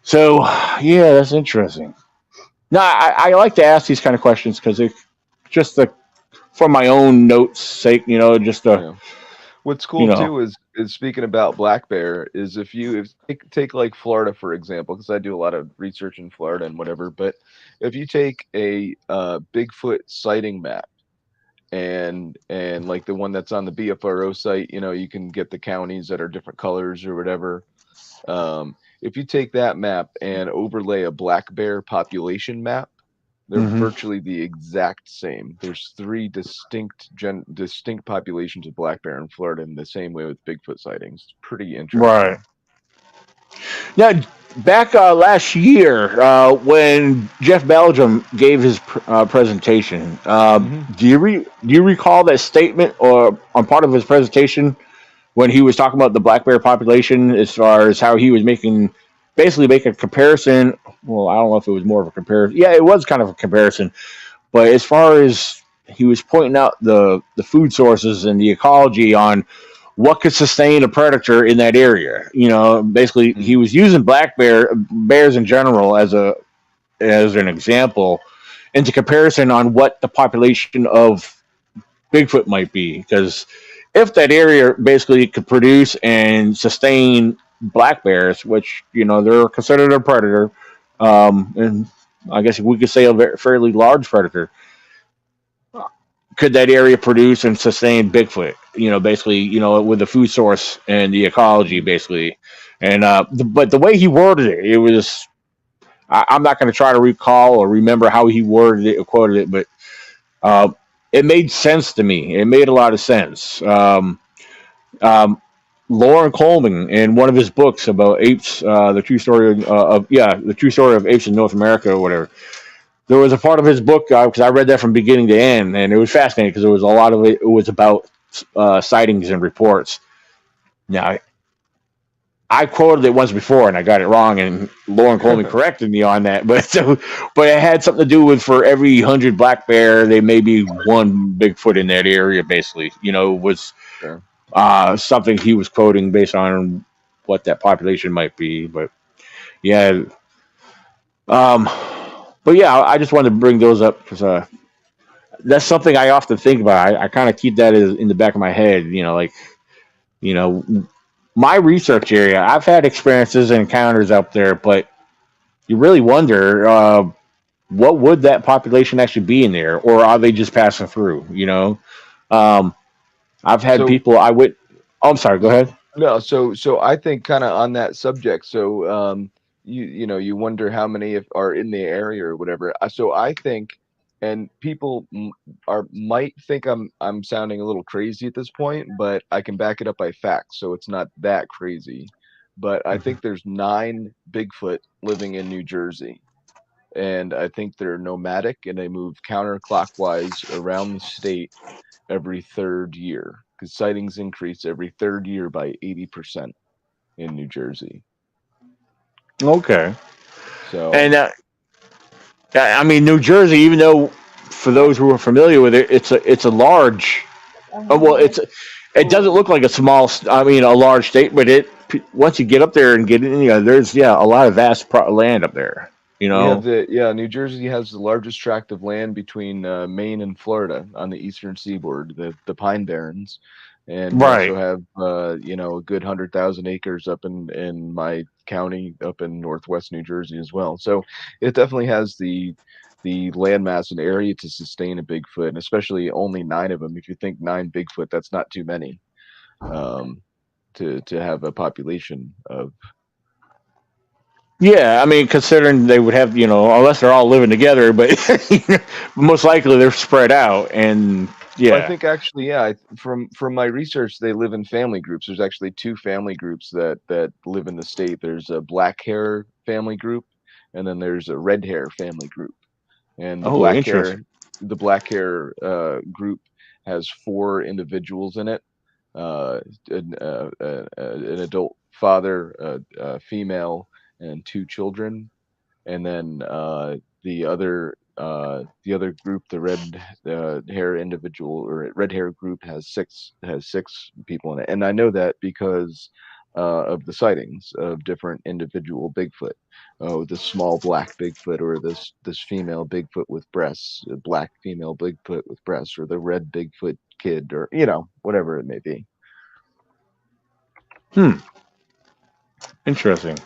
So yeah, that's interesting. No, I like to ask these kind of questions because it just for my own notes' sake, just Yeah. What's cool you know. too is speaking about black bear is if take like Florida for example, because I do a lot of research in Florida and whatever, but if you take a Bigfoot sighting map and like the one that's on the BFRO site, you can get the counties that are different colors or whatever. If you take that map and overlay a black bear population map, they're virtually the exact same. There's 3 distinct populations of black bear in Florida, in the same way with Bigfoot sightings. It's pretty interesting. Right. Now, back last year, when Jeff Belgium gave his presentation, do you recall that statement or on part of his presentation when he was talking about the black bear population, as far as how he was basically making a comparison? Well, I don't know if it was more of a comparison. Yeah, it was kind of a comparison, but as far as he was pointing out the food sources and the ecology on what could sustain a predator in that area. Basically, he was using bears in general as an example, into comparison on what the population of Bigfoot might be. Because if that area basically could produce and sustain black bears, which they're considered a predator, and I guess we could say a fairly large predator. Could that area produce and sustain Bigfoot? Basically, with the food source and the ecology, basically. And but the way he worded it was, I'm not going to try to recall or remember how he worded it or quoted it, but it made sense to me. It made a lot of sense. Lauren Coleman, in one of his books about apes, the true story of apes in North America or whatever. There was a part of his book, because I read that from beginning to end, and it was fascinating because there was a lot of it was about sightings and reports. Now, I quoted it once before and I got it wrong, and Lauren Coleman corrected me on that. But it had something to do with, for every 100 black bear, there may be one Bigfoot in that area. Basically, was. Sure. something he was quoting based on what that population might be. But yeah, um, but yeah, I just wanted to bring those up because that's something I often think about. I kind of keep that in the back of my head. Like you know, my research area. I've had experiences and encounters up there, but you really wonder what would that population actually be in there, or are they just passing through? Um, I've had So people. Oh, I'm sorry. Go ahead. no, so I think kind of on that subject. So you wonder how many if are in the area or whatever. So I think, and people might think I'm sounding a little crazy at this point, but I can back it up by facts, so it's not that crazy. But I think there's 9 Bigfoot living in New Jersey, and I think they're nomadic and they move counterclockwise around the state every third year because sightings increase every third year by 80% in New Jersey. Okay. So And I mean, New Jersey, even though for those who are familiar with it, it's a large. Well, it doesn't look like a small. I mean, a large state, but once you get up there and get in, there's a lot of vast land up there. You we have know. New Jersey has the largest tract of land between Maine and Florida on the eastern seaboard, the Pine Barrens, and we also Right. have a good 100,000 acres up in my county up in northwest New Jersey as well. So it definitely has the landmass and area to sustain a Bigfoot, and especially only 9 of them. If you think 9 Bigfoot, that's not too many um, to have a population of. Yeah, I mean, considering they would have, unless they're all living together, but most likely they're spread out, and Well, I yeah. think actually, yeah. From my research, they live in family groups. There's actually 2 family groups that live in the state. There's a black hair family group, and then there's a red hair family group. And Oh, interesting. the black hair group has 4 individuals in it. Uh, an adult father, a female, and 2 children, and then the other group, the red hair individual or red hair group has 6 people in it, and I know that because of the sightings of different individual Bigfoot. Oh, this small black Bigfoot, or this female Bigfoot with breasts, a black female Bigfoot with breasts, or the red Bigfoot kid, or whatever it may be. Hmm. Interesting.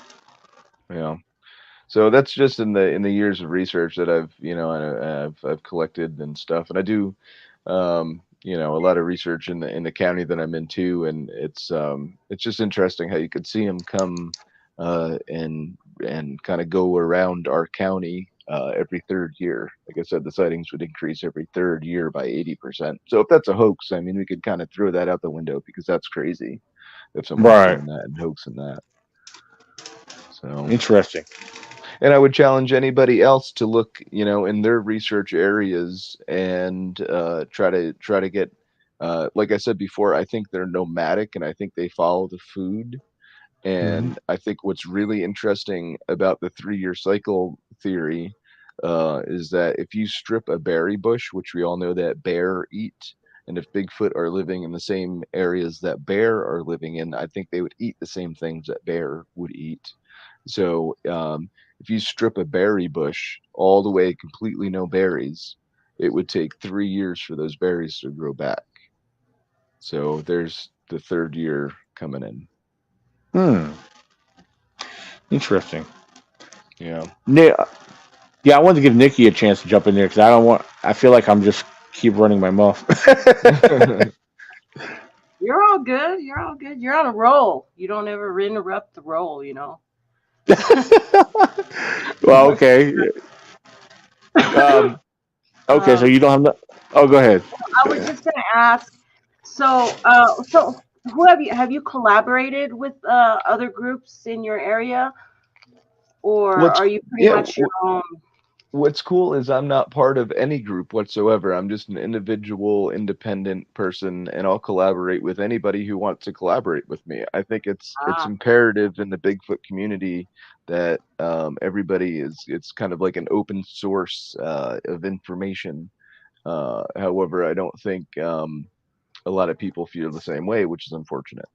You know. So that's just in the years of research that I've collected and stuff, and I do a lot of research in the county that I'm in too, and it's just interesting how you could see them come and kind of go around our county every third year. Like I said, the sightings would increase every third year by 80%. So if that's a hoax, I mean, we could kind of throw that out the window because that's crazy if someone's Right. doing that and hoaxing that. So. Interesting. And I would challenge anybody else to look, in their research areas and try to get, like I said before, I think they're nomadic and I think they follow the food. Hmm. And I think what's really interesting about the 3-year cycle theory is that if you strip a berry bush, which we all know that bear eat, and if Bigfoot are living in the same areas that bear are living in, I think they would eat the same things that bear would eat. So if you strip a berry bush all the way completely no berries, it would take 3 years for those berries to grow back. So there's the third year coming in. Hmm. Interesting. Yeah. Yeah, I wanted to give Nikki a chance to jump in there because I don't want. I feel like I'm just keep running my mouth. You're all good. You're all good. You're on a roll. You don't ever interrupt the roll, you know. Well, okay. Um, okay, so um, you don't have no. Oh, go ahead. I was just gonna ask. So who have you collaborated with other groups in your area, or What's are you pretty yeah, much your own? what's cool is I'm not part of any group whatsoever. I'm just an individual, independent person, and I'll collaborate with anybody who wants to collaborate with me. I think it's Ah, imperative in the Bigfoot community that everybody is. It's kind of like an open source of information. However, I don't think a lot of people feel the same way, which is unfortunate.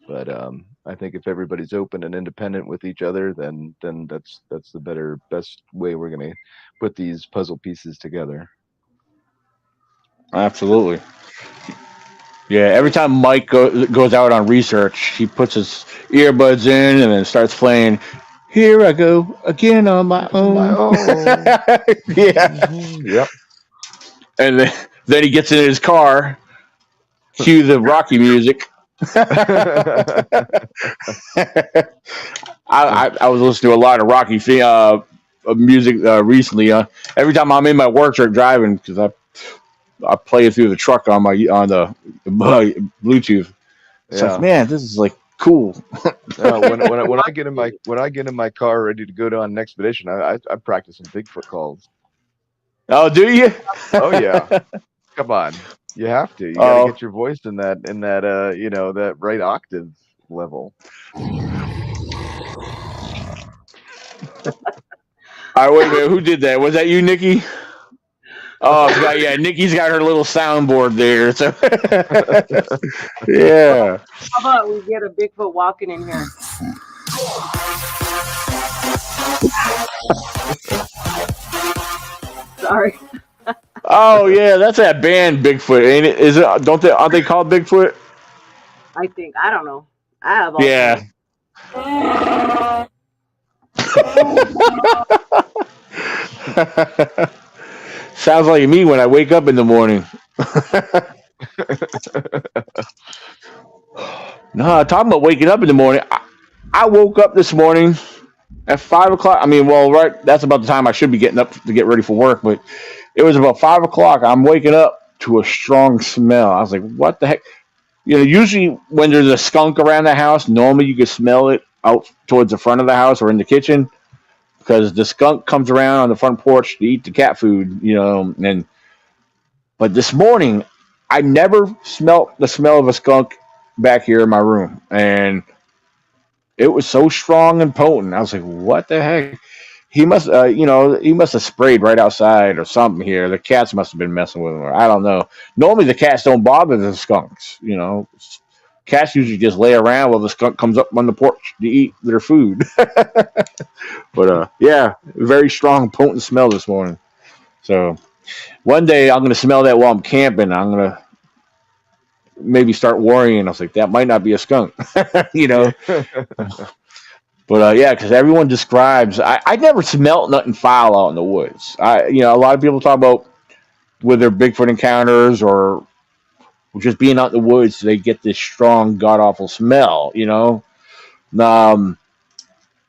But I think if everybody's open and independent with each other, then that's the best way we're gonna put these puzzle pieces together. Absolutely. Yeah, every time Mike goes out on research, he puts his earbuds in and then starts playing. Here I go again on my My own. own. Yeah, Yep. and then he gets in his car, cue the Rocky music. I was listening to a lot of Rocky music recently. Every time I'm in my work truck driving, because I play it through the truck on the Bluetooth. It's like, Yeah. man, this is like cool. When I get in my car ready to go down an expedition, I practice some Bigfoot calls. Oh, do you? Oh yeah. Come on. You have to. You got to Oh, get your voice in that that right octave level. all right. Wait a minute. Who did that? Was that you, Nikki? Oh, I forgot. Yeah, Nikki's got her little soundboard there. So, yeah. How about we get a Bigfoot walking in here? Sorry. Oh, yeah. That's that band Bigfoot, ain't it? Is it? Aren't they called Bigfoot? I think. I don't know. I have all Yeah. Sounds like me when I wake up in the morning. No, talking about waking up in the morning. I woke up this morning at 5 o'clock. I mean, well, right, that's about the time I should be getting up to get ready for work. But it was about 5 o'clock. I'm waking up to a strong smell. I was like, "What the heck?" Usually when there's a skunk around the house, normally you can smell it out towards the front of the house or in the kitchen because the skunk comes around on the front porch to eat the cat food. But this morning, I never smelt the smell of a skunk back here in my room, and it was so strong and potent. I was like, "What the heck?" He must have sprayed right outside or something here. The cats must have been messing with him, or I don't know. Normally, the cats don't bother the skunks. Cats usually just lay around while the skunk comes up on the porch to eat their food. But yeah, very strong, potent smell this morning. So one day I'm gonna smell that while I'm camping. I'm gonna maybe start worrying. I was like, that might not be a skunk, you know. But yeah, because everyone describes, I never smelt nothing foul out in the woods. A lot of people talk about with their Bigfoot encounters or just being out in the woods, they get this strong, god awful smell. Um,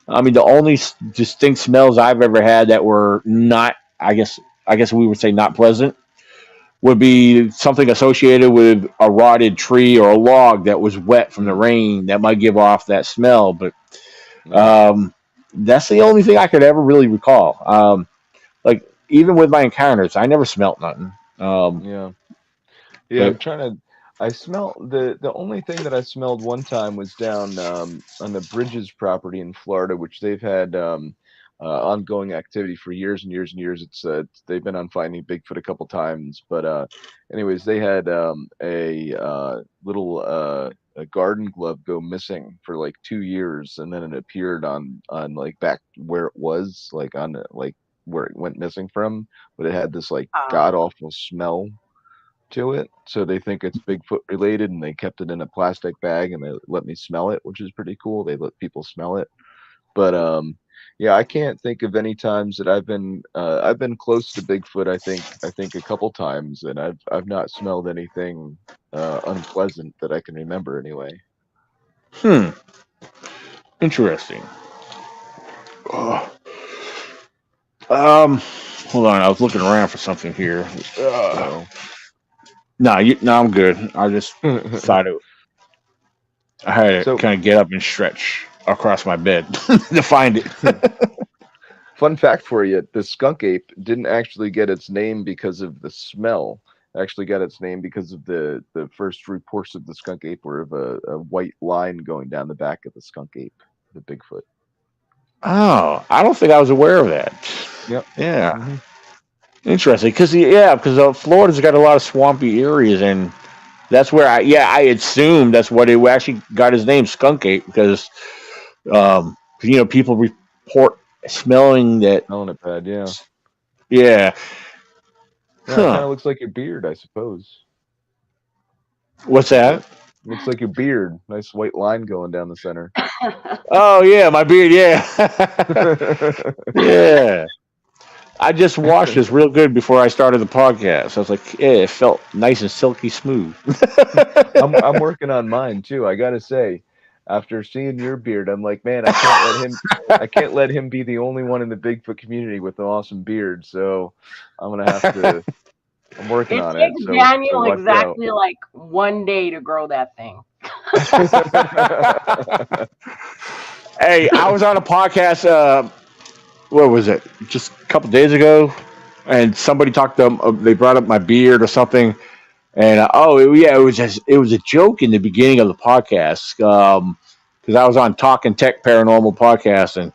I mean, the only distinct smells I've ever had that were not, I guess we would say not pleasant, would be something associated with a rotted tree or a log that was wet from the rain that might give off that smell. But that's the only thing I could ever really recall. Like even with my encounters, I never smelt nothing. Yeah. I'm But trying to. I smell the only thing that I smelled one time was down on the Bridges property in Florida, which they've had ongoing activity for years and years and years. They've been on finding Bigfoot a couple times, but anyways, they had a little a garden glove go missing for like 2 years, and then it appeared on like back where it was, like on like where it went missing from, but it had this like god awful smell to it. So they think it's Bigfoot related, and they kept it in a plastic bag and they let me smell it, which is pretty cool. They let people smell it. But yeah, I can't think of any times that I've been close to Bigfoot. I think a couple times, and I've not smelled anything unpleasant that I can remember anyway. Interesting. Oh. Hold on, I was looking around for something here. So No, I'm good. I just thought I had to kind of get up and stretch across my bed to find it. Fun fact for you, the skunk ape didn't actually get its name because of the smell. It actually got its name because of the first reports of the skunk ape were of a white line going down the back of the skunk ape, the Bigfoot. Oh, I don't think I was aware of that. Yep. Yeah. Mm-hmm. Interesting. Because Florida's got a lot of swampy areas, and That's where I assumed that's what it actually got his name, Skunk Ape, because people report smelling that. Smelling it bad, yeah. Yeah. Yeah, it kind Huh. of looks like your beard, I suppose. What's Doesn't that? it? Looks like your beard. Nice white line going down the center. Oh yeah, my beard. Yeah. Yeah. I just washed this real good before I started the podcast. I was like, yeah, it felt nice and silky smooth. I'm working on mine too. I gotta say, after seeing your beard, I'm like, man, I can't let him be the only one in the Bigfoot community with an awesome beard. So I'm gonna have to. I'm working It on it. takes So Daniel watch out. exactly like 1 day to grow that thing. Hey, I was on a podcast. What was it? Just a couple days ago, and somebody talked to them. They brought up my beard or something, and it was a joke in the beginning of the podcast because I was on Talking Tech Paranormal podcast, and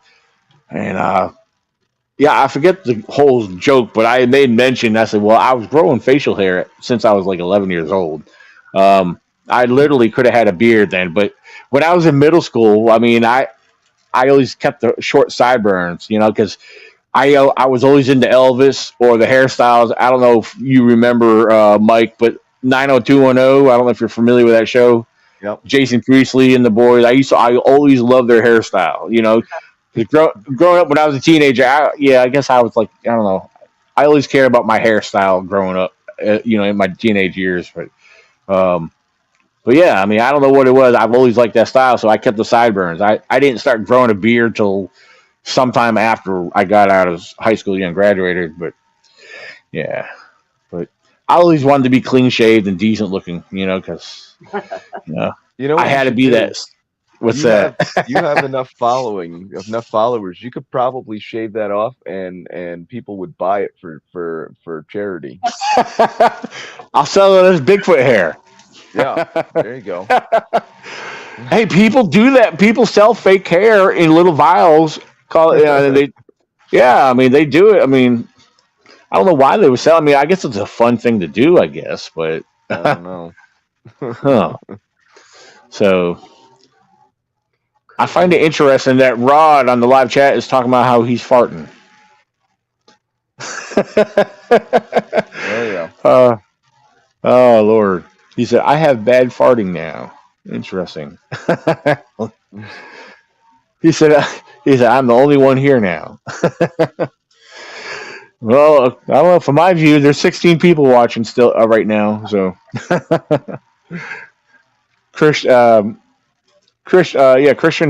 yeah, I forget the whole joke, but I made mention. I said, well, I was growing facial hair since I was like 11 years old. I literally could have had a beard then, but when I was in middle school, I mean, I always kept the short sideburns, because I was always into Elvis or the hairstyles. I don't know if you remember Mike, but 90210. I don't know if you're familiar with that show. Yep. Jason Priestley and the boys. I always loved their hairstyle. 'Cause growing up when I was a teenager, I guess I was like, I don't know. I always cared about my hairstyle growing up, in my teenage years. But yeah, I mean, I don't know what it was. I've always liked that style, so I kept the sideburns. I didn't start growing a beard till sometime after I got out of high school and graduated. But yeah, but I always wanted to be clean shaved and decent looking, because You know what I you had to should be do? that. What's You that? have enough followers. You could probably shave that off, and people would buy it for charity. I'll sell it as Bigfoot hair. Yeah, there you go. Hey, people do that. People sell fake hair in little vials. I mean, they do it. I mean, I don't know why they would sell. I mean, I guess it's a fun thing to do. I guess, but I don't know. huh. So I find it interesting that Rod on the live chat is talking about how he's farting. Oh yeah. Oh Lord, he said I have bad farting now. Interesting. He said I'm the only one here now. Well, I don't know. From my view, there's 16 people watching still right now. So, Christian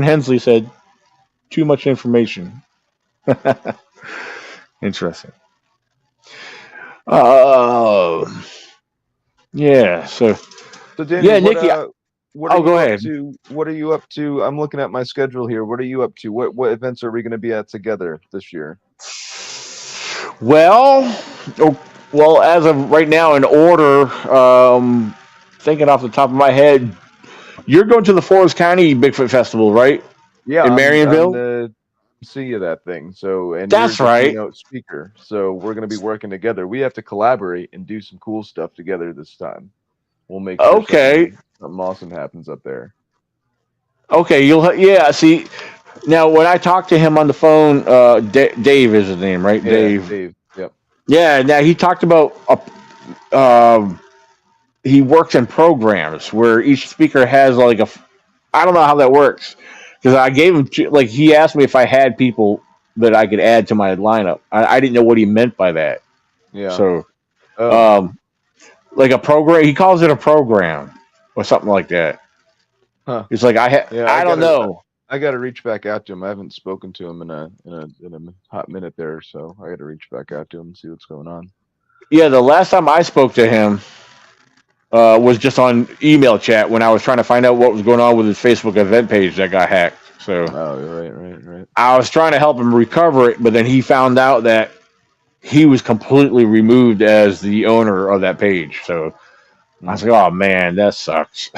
Hensley said too much information. Interesting. Yeah. So, So Daniel, yeah, Nikki. what are Go you up ahead. to? What are you up to? I'm looking at my schedule here. What are you up to? What events are we going to be at together this year? Well, as of right now, in order, thinking off the top of my head, you're going to the Forest County Bigfoot Festival, right? Yeah, In I'm Marionville? the MC of that thing. So, and That's you're the right. keynote speaker. So we're going to be working together. We have to collaborate and do some cool stuff together this time. We'll make sure Okay. something awesome happens up there. Okay. See, now when I talked to him on the phone, Dave is his name, right? Yeah, Dave. Yep. Yeah. Now he talked about he works in programs where each speaker has like I don't know how that works because I gave him he asked me if I had people that I could add to my lineup. I didn't know what he meant by that. Yeah. So, Oh. like a program, he calls it a program or something like that. Huh. It's like I don't know. I got to reach back out to him. I haven't spoken to him in a hot minute there, so I got to reach back out to him and see what's going on. Yeah, the last time I spoke to him was just on email chat when I was trying to find out what was going on with his Facebook event page that got hacked. So, Right. I was trying to help him recover it, but then he found out that he was completely removed as the owner of that page. So I was like, oh man, that sucks.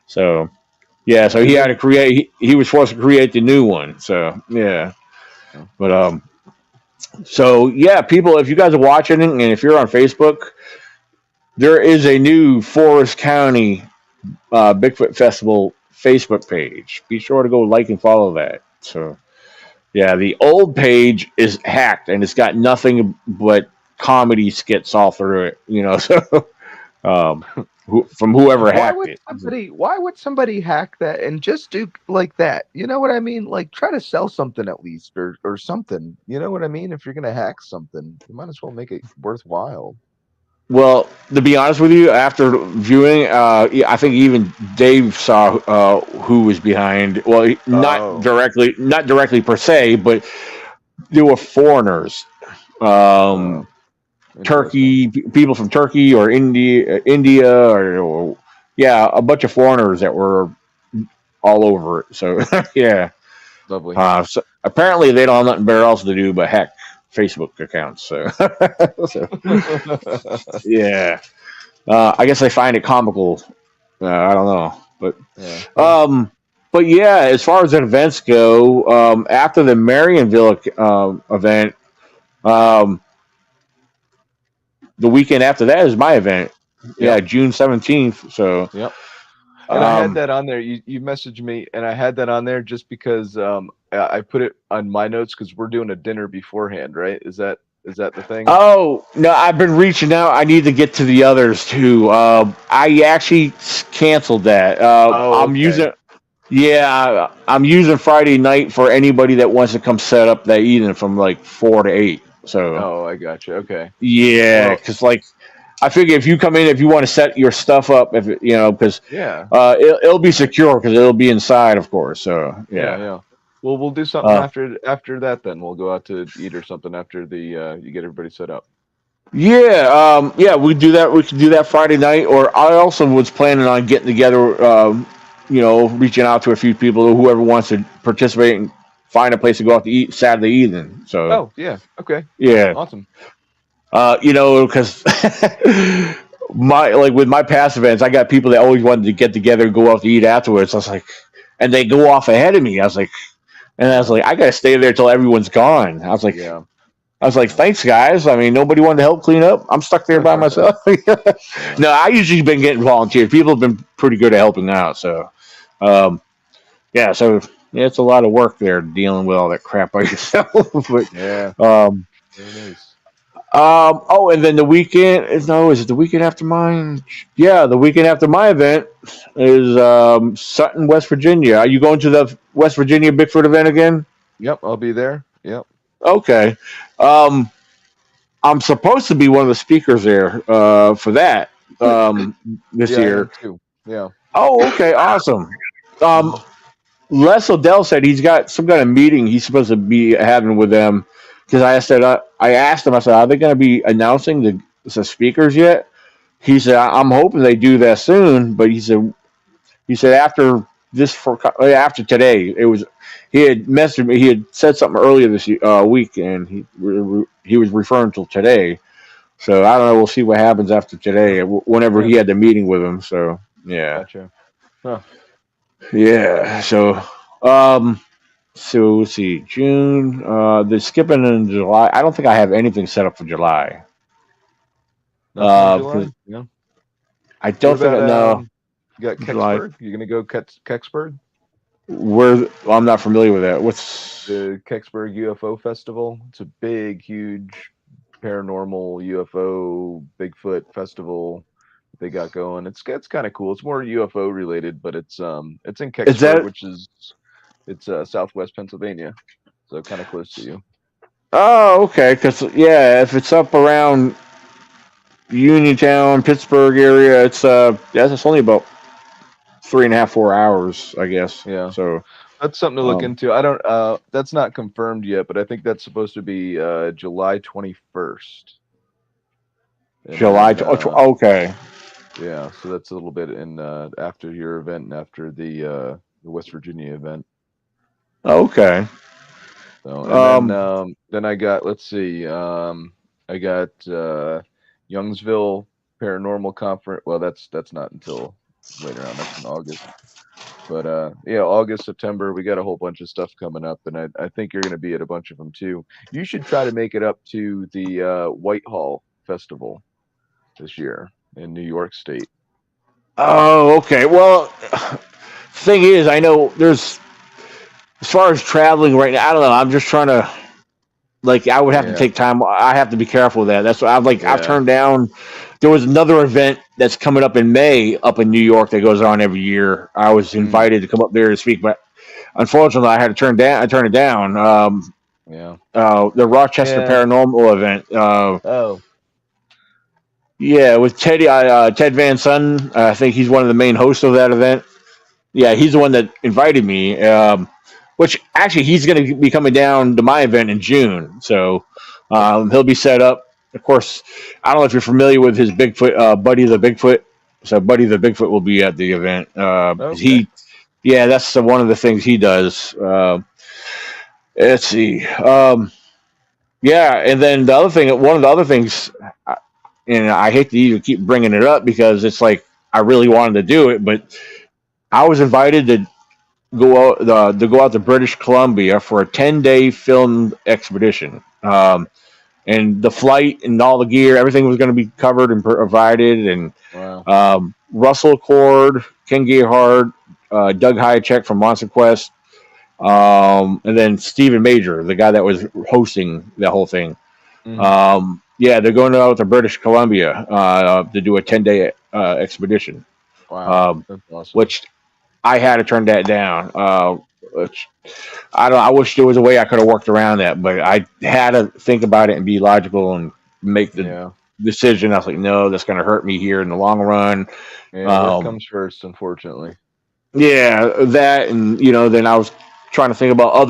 So yeah, so he had to create. He was forced to create the new one. So yeah, but so yeah, people, if you guys are watching and if you're on Facebook, there is a new Forest County Bigfoot Festival Facebook page. Be sure to go like and follow that. So yeah, the old page is hacked and it's got nothing but comedy skits all through it. So um, from whoever hacked it. Why would somebody hack that and just do like that? You know what I mean? Like try to sell something at least or something. You know what I mean? If you're gonna hack something, you might as well make it worthwhile. Well, to be honest with you, after viewing, I think even Dave saw who was behind. Well, Oh, not directly per se, but there were foreigners, uh, interesting. Turkey people from Turkey or India, or yeah, a bunch of foreigners that were all over it. So yeah, Lovely. so apparently they don't have nothing better else to do but hack Facebook accounts. So, so yeah. I guess I find it comical. I don't know, Yeah. but yeah, as far as events go, after the Marionville event, um, the weekend after that is my event. Yeah, Yep. June 17th. So, Yep. And I had um, that on there. You messaged me, and I had that on there just because I put it on my notes because we're doing a dinner beforehand, right? Is that the thing? oh no, I've been reaching out. I need to get to the others too. I actually canceled that. Oh, I'm okay. using. Yeah, I'm using Friday night for anybody that wants to come set up that evening from like 4 to 8. So Oh, I got you. Okay. yeah, Well, because like I figure if you come in, if you want to set your stuff up, if because yeah, it'll be secure because it'll be inside, of course. So yeah, yeah, yeah. Well, we'll do something uh, after that. Then we'll go out to eat or something after the you get everybody set up. yeah, we do that. We can do that Friday night. Or I also was planning on getting together, reaching out to a few people, whoever wants to participate and find a place to go out to eat Saturday evening. So Oh, yeah. Okay. yeah, Awesome. because my like with my past events, I got people that always wanted to get together and go out to eat afterwards. I was like, and they go off ahead of me. I was Yeah. like, I gotta stay there till everyone's gone. Yeah. I was like, Yeah. thanks guys. I mean, nobody wanted to help clean up. I'm stuck there by myself. Yeah. No, I usually been getting volunteers. People have been pretty good at helping out. So, um, yeah, so yeah, it's a lot of work there dealing with all that crap by yourself. Yeah. but Very nice. oh, and then the weekend is no, is it the weekend after mine? Yeah, the weekend after my event is Sutton, West Virginia. Are you going to the West Virginia Bigfoot event again? Yep. I'll be there. Yep. Okay. Um, I'm supposed to be one of the speakers there for that this Yeah, I year. am too. Yeah. Oh, okay, awesome. Um, Hmm. Les Odell said he's got some kind of meeting he's supposed to be having with them because I asked him, I said, are they going to be announcing the speakers yet? He said, I'm hoping they do that soon, but he said after after today, he had messaged me. He had said something earlier this week, and he was referring to today. So I don't know. We'll see what happens after today. Whenever Yeah. he had the meeting with him. So yeah, Gotcha. Huh. yeah. Um, so let's see, June. The skipping in July. I don't think I have anything set up for July. Nothing in July. Because Yeah. I What don't think about I know You got July. Kecksburg? You gonna go Kecksburg? I'm not familiar with that. What's The Kecksburg UFO Festival. It's a big, huge paranormal UFO Bigfoot festival they got going. It's kind of cool. It's more UFO related, but it's in is Kecksburg, that? which is it's southwest Pennsylvania, so kind of close to you. Oh, okay. Because yeah, if it's up around Uniontown, Pittsburgh area, it's only about 3.5, 4 hours, I guess. Yeah, So that's something to look um, into. I don't. That's not confirmed yet, but I think that's supposed to be July 21st, and July. then Okay. yeah, so that's a little bit in after your event and after the West Virginia event. Okay. So and Um, then I got let's see, I got Youngsville Paranormal Conference. Well, that's not until later on. That's in August. But yeah, August, September, we got a whole bunch of stuff coming up, and I think you're going to be at a bunch of them too. You should try to make it up to the Whitehall Festival this year. in New York State. Oh, okay. Well, thing is, I know there's as far as traveling right now. I don't know. I'm just trying to like. I would have to Yeah, take time. I have to be careful with that. That's what I've yeah. turned down. There was another event that's coming up in May up in New York that goes on every year. I was Mm, invited to come up there to speak, but unfortunately, I had to turn down. I turned it down. yeah. The Rochester Yeah. Paranormal event. Oh, Yeah, with Ted Van Sun. I think he's one of the main hosts of that event. Yeah, he's the one that invited me. Which actually he's going to be coming down to my event in June. So he'll be set up. Of course, I don't know if you're familiar with his Bigfoot, Buddy the Bigfoot. So Buddy the Bigfoot will be at the event. okay. Yeah, that's one of the things he does. Let's see. Yeah, and then the other thing, one of the other things, and I hate to even keep bringing it up because it's like I really wanted to do it, but I was invited to go out to British Columbia for a 10-day film expedition. And the flight and all the gear, everything was going to be covered and provided. And Wow. Russell Cord, Ken Gehard, Doug Hyacek from Monster Quest, and then Stephen Major, the guy that was hosting the whole thing. Hmm. Yeah, they're going out to British Columbia to do a 10-day expedition, Wow. um, That's awesome. which I had to turn that down. Which I don't. I wish there was a way I could have worked around that, but I had to think about it and be logical and make the Yeah. decision. I was like, no, that's going to hurt me here in the long run. Yeah. Work Um, comes first, unfortunately. yeah, that and then I was trying to think about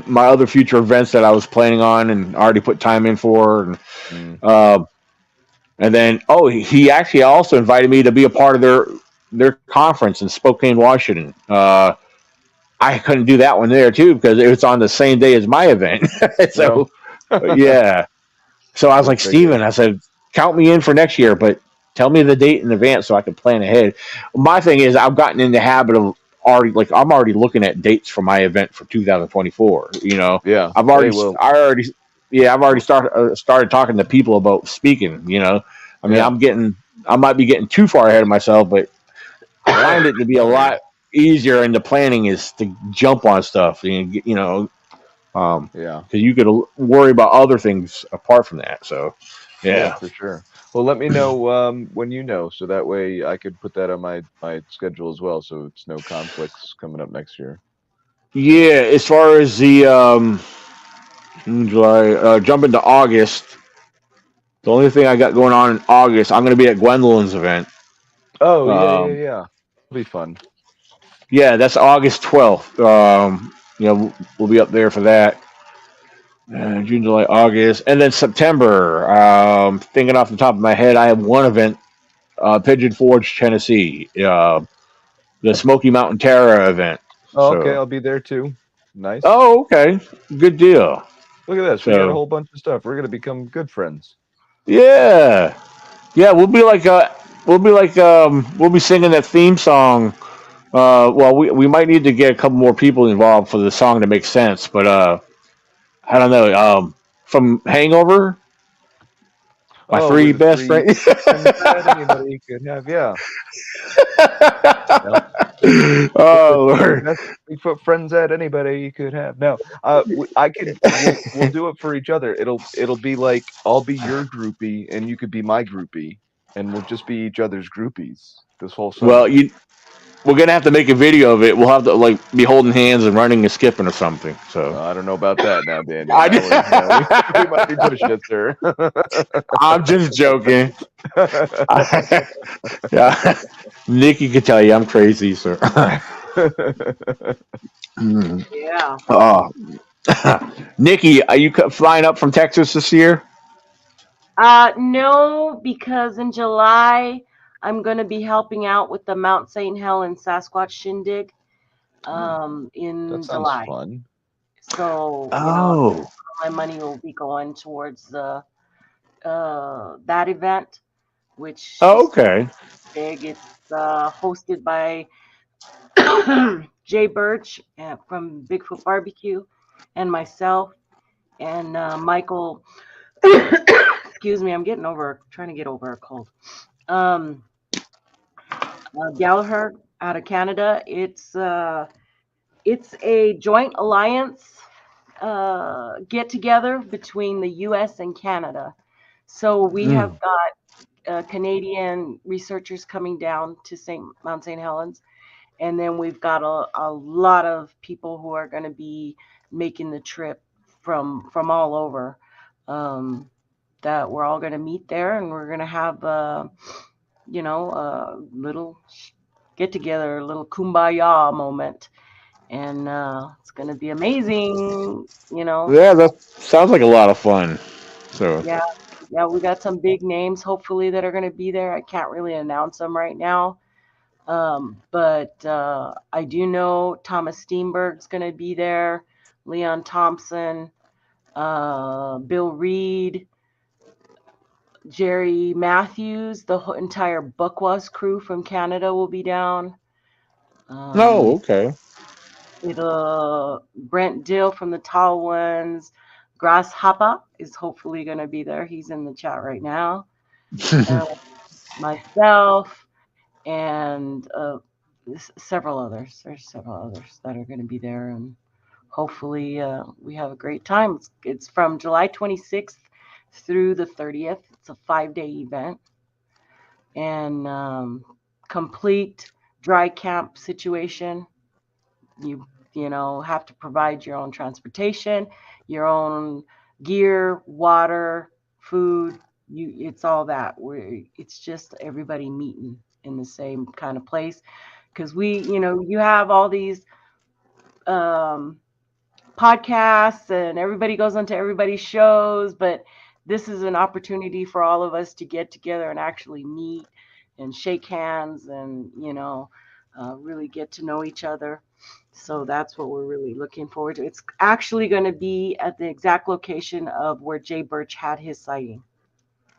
my other future events that I was planning on and already put time in for, Mm. uh, and then he actually also invited me to be a part of their conference in Spokane, Washington. I couldn't do that one there too because it was on the same day as my event. No. So yeah, so I was Go like, figure. Steven, I said, count me in for next year, but tell me the date in advance so I can plan ahead. My thing is, I've gotten in the habit of I'm already looking at dates for my event for 2024. Yeah. I've Hey, already, well, I already, yeah, I've already started talking to people about speaking. I mean, yeah. I might be getting too far ahead of myself, but I No. find it to be a No. lot easier in the planning is to jump on stuff. Because Yeah. you could worry about other things apart from that. So, Yeah, yeah. for sure. Well, let me know when you know, so that way I could put that on my schedule as well, so it's no conflicts coming up next year. Yeah, as far as the July, jump into August, the only thing I got going on in August, I'm going to be at Gwendolyn's event. Oh, yeah, yeah, Um, yeah. It'll be fun. yeah, that's August 12th. We'll be up there for that. June, July, August, and then September. Thinking off the top of my head, I have one event, Pigeon Forge, Tennessee, the Smoky Mountain Terror event. Oh, okay, So, I'll be there too. Nice. oh, okay, good deal. Look at this. We got a So, whole bunch of stuff. We're gonna become good friends. yeah, yeah, we'll be singing that theme song. Well, we might need to get a couple more people involved for the song to make sense, but I don't know. From Hangover, my Oh, three with the best three friends. friends that anybody could have. Yeah. No. With the Oh three Lord. best Bigfoot friends that anybody could have. No, I could. We'll do it for each other. It'll be like I'll be your groupie and you could be my groupie, and we'll just be each other's groupies this whole Well, summer. we're gonna have to make a video of it. We'll have to like be holding hands and running and skipping or something. So I don't know about that now, Daniel. I, Now we might be pushing it, sir. I'm just joking. Yeah, Nikki could tell you I'm crazy, sir. Mm. Yeah. Oh, Nikki, are you flying up from Texas this year? No, because in July I'm going to be helping out with the Mount St. Helen Sasquatch Shindig That in sounds July. fun. So, Oh, my money will be going towards the that event, which oh, is okay. big. It's hosted by Jay Birch from Bigfoot Barbecue and myself and Michael. Excuse me, I'm trying to get over a cold. Um, Gallagher out of Canada. It's a joint alliance get together between the U.S. and Canada. So we have Mm. got Canadian researchers coming down to Mount St. Helens, and then we've got a lot of people who are going to be making the trip from all over. That we're all going to meet there, and we're going to have a little get together, a little kumbaya moment, and it's going to be amazing. Yeah, that sounds like a lot of fun. So, Yeah, yeah, we got some big names hopefully that are going to be there. I can't really announce them right now. But I do know Thomas Steenberg's going to be there, Leon Thompson, Bill Reed, Jerry Matthews, the entire Buckwas crew from Canada will be down. no, Um, okay. Brent Dill from the Tall Ones, Grasshopper is hopefully going to be there. He's in the chat right now. Uh, Myself and several others. There's several others that are going to be there, and hopefully we have a great time. It's from July 26th through the 30th. It's a 5-day event, and complete dry camp situation. You have to provide your own transportation, your own gear, water, food. It's all that. It's just everybody meeting in the same kind of place, because you have all these um, podcasts and everybody goes onto everybody's shows, but this is an opportunity for all of us to get together and actually meet and shake hands and really get to know each other. So that's what we're really looking forward to. It's actually going to be at the exact location of where Jay Birch had his sighting.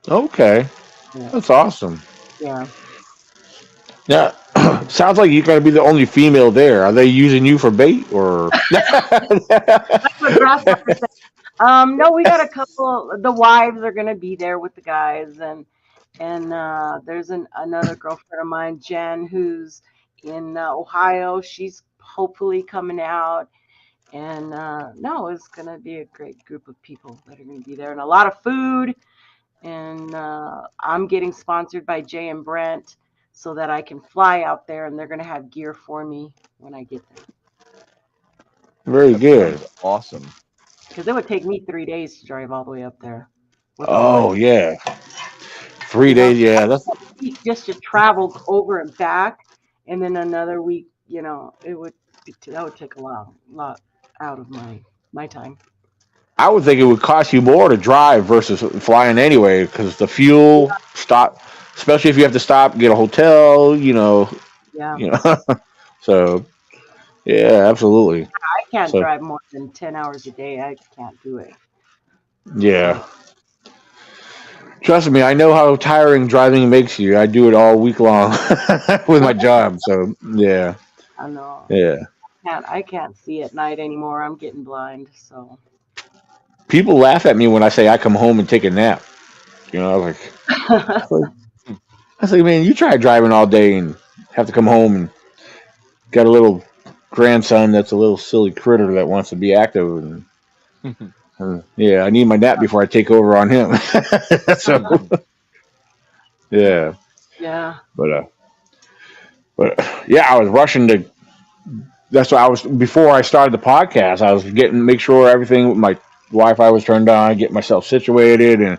Okay, Yeah, that's awesome. yeah. Yeah, sounds like you're going to be the only female there. Are they using you for bait or? That's what Grasshopper said. No, we got a couple. The wives are going to be there with the guys, and there's another girlfriend of mine, Jen, who's in Ohio. She's hopefully coming out. And no, it's going to be a great group of people that are going to be there, and a lot of food. And I'm getting sponsored by Jay and Brent so that I can fly out there, and they're going to have gear for me when I get there. Very That good. sounds awesome. Because it would take me 3 days to drive all the way up there with all my, Oh yeah, three you know, days. Yeah, that's week just to travel over and back, and then another week. That would take a lot out of my time. I would think it would cost you more to drive versus flying anyway, because the fuel stop, especially if you have to stop, get a hotel, Yeah, So yeah, absolutely. I can't So drive more than 10 hours a day. I can't do it. yeah, So trust me, I know how tiring driving makes you. I do it all week long with my job. So yeah, I know yeah. I can't see at night anymore. I'm getting blind. So People laugh at me when I say I come home and take a nap. Like Hmm. I say, man, you try driving all day and have to come home and got a little grandson that's a little silly critter that wants to be active and yeah, I need my nap before I take over on him. So yeah, yeah, but yeah, I was rushing to. That's why I was before I started the podcast. I was getting make sure everything my Wi-Fi was turned on, get myself situated, and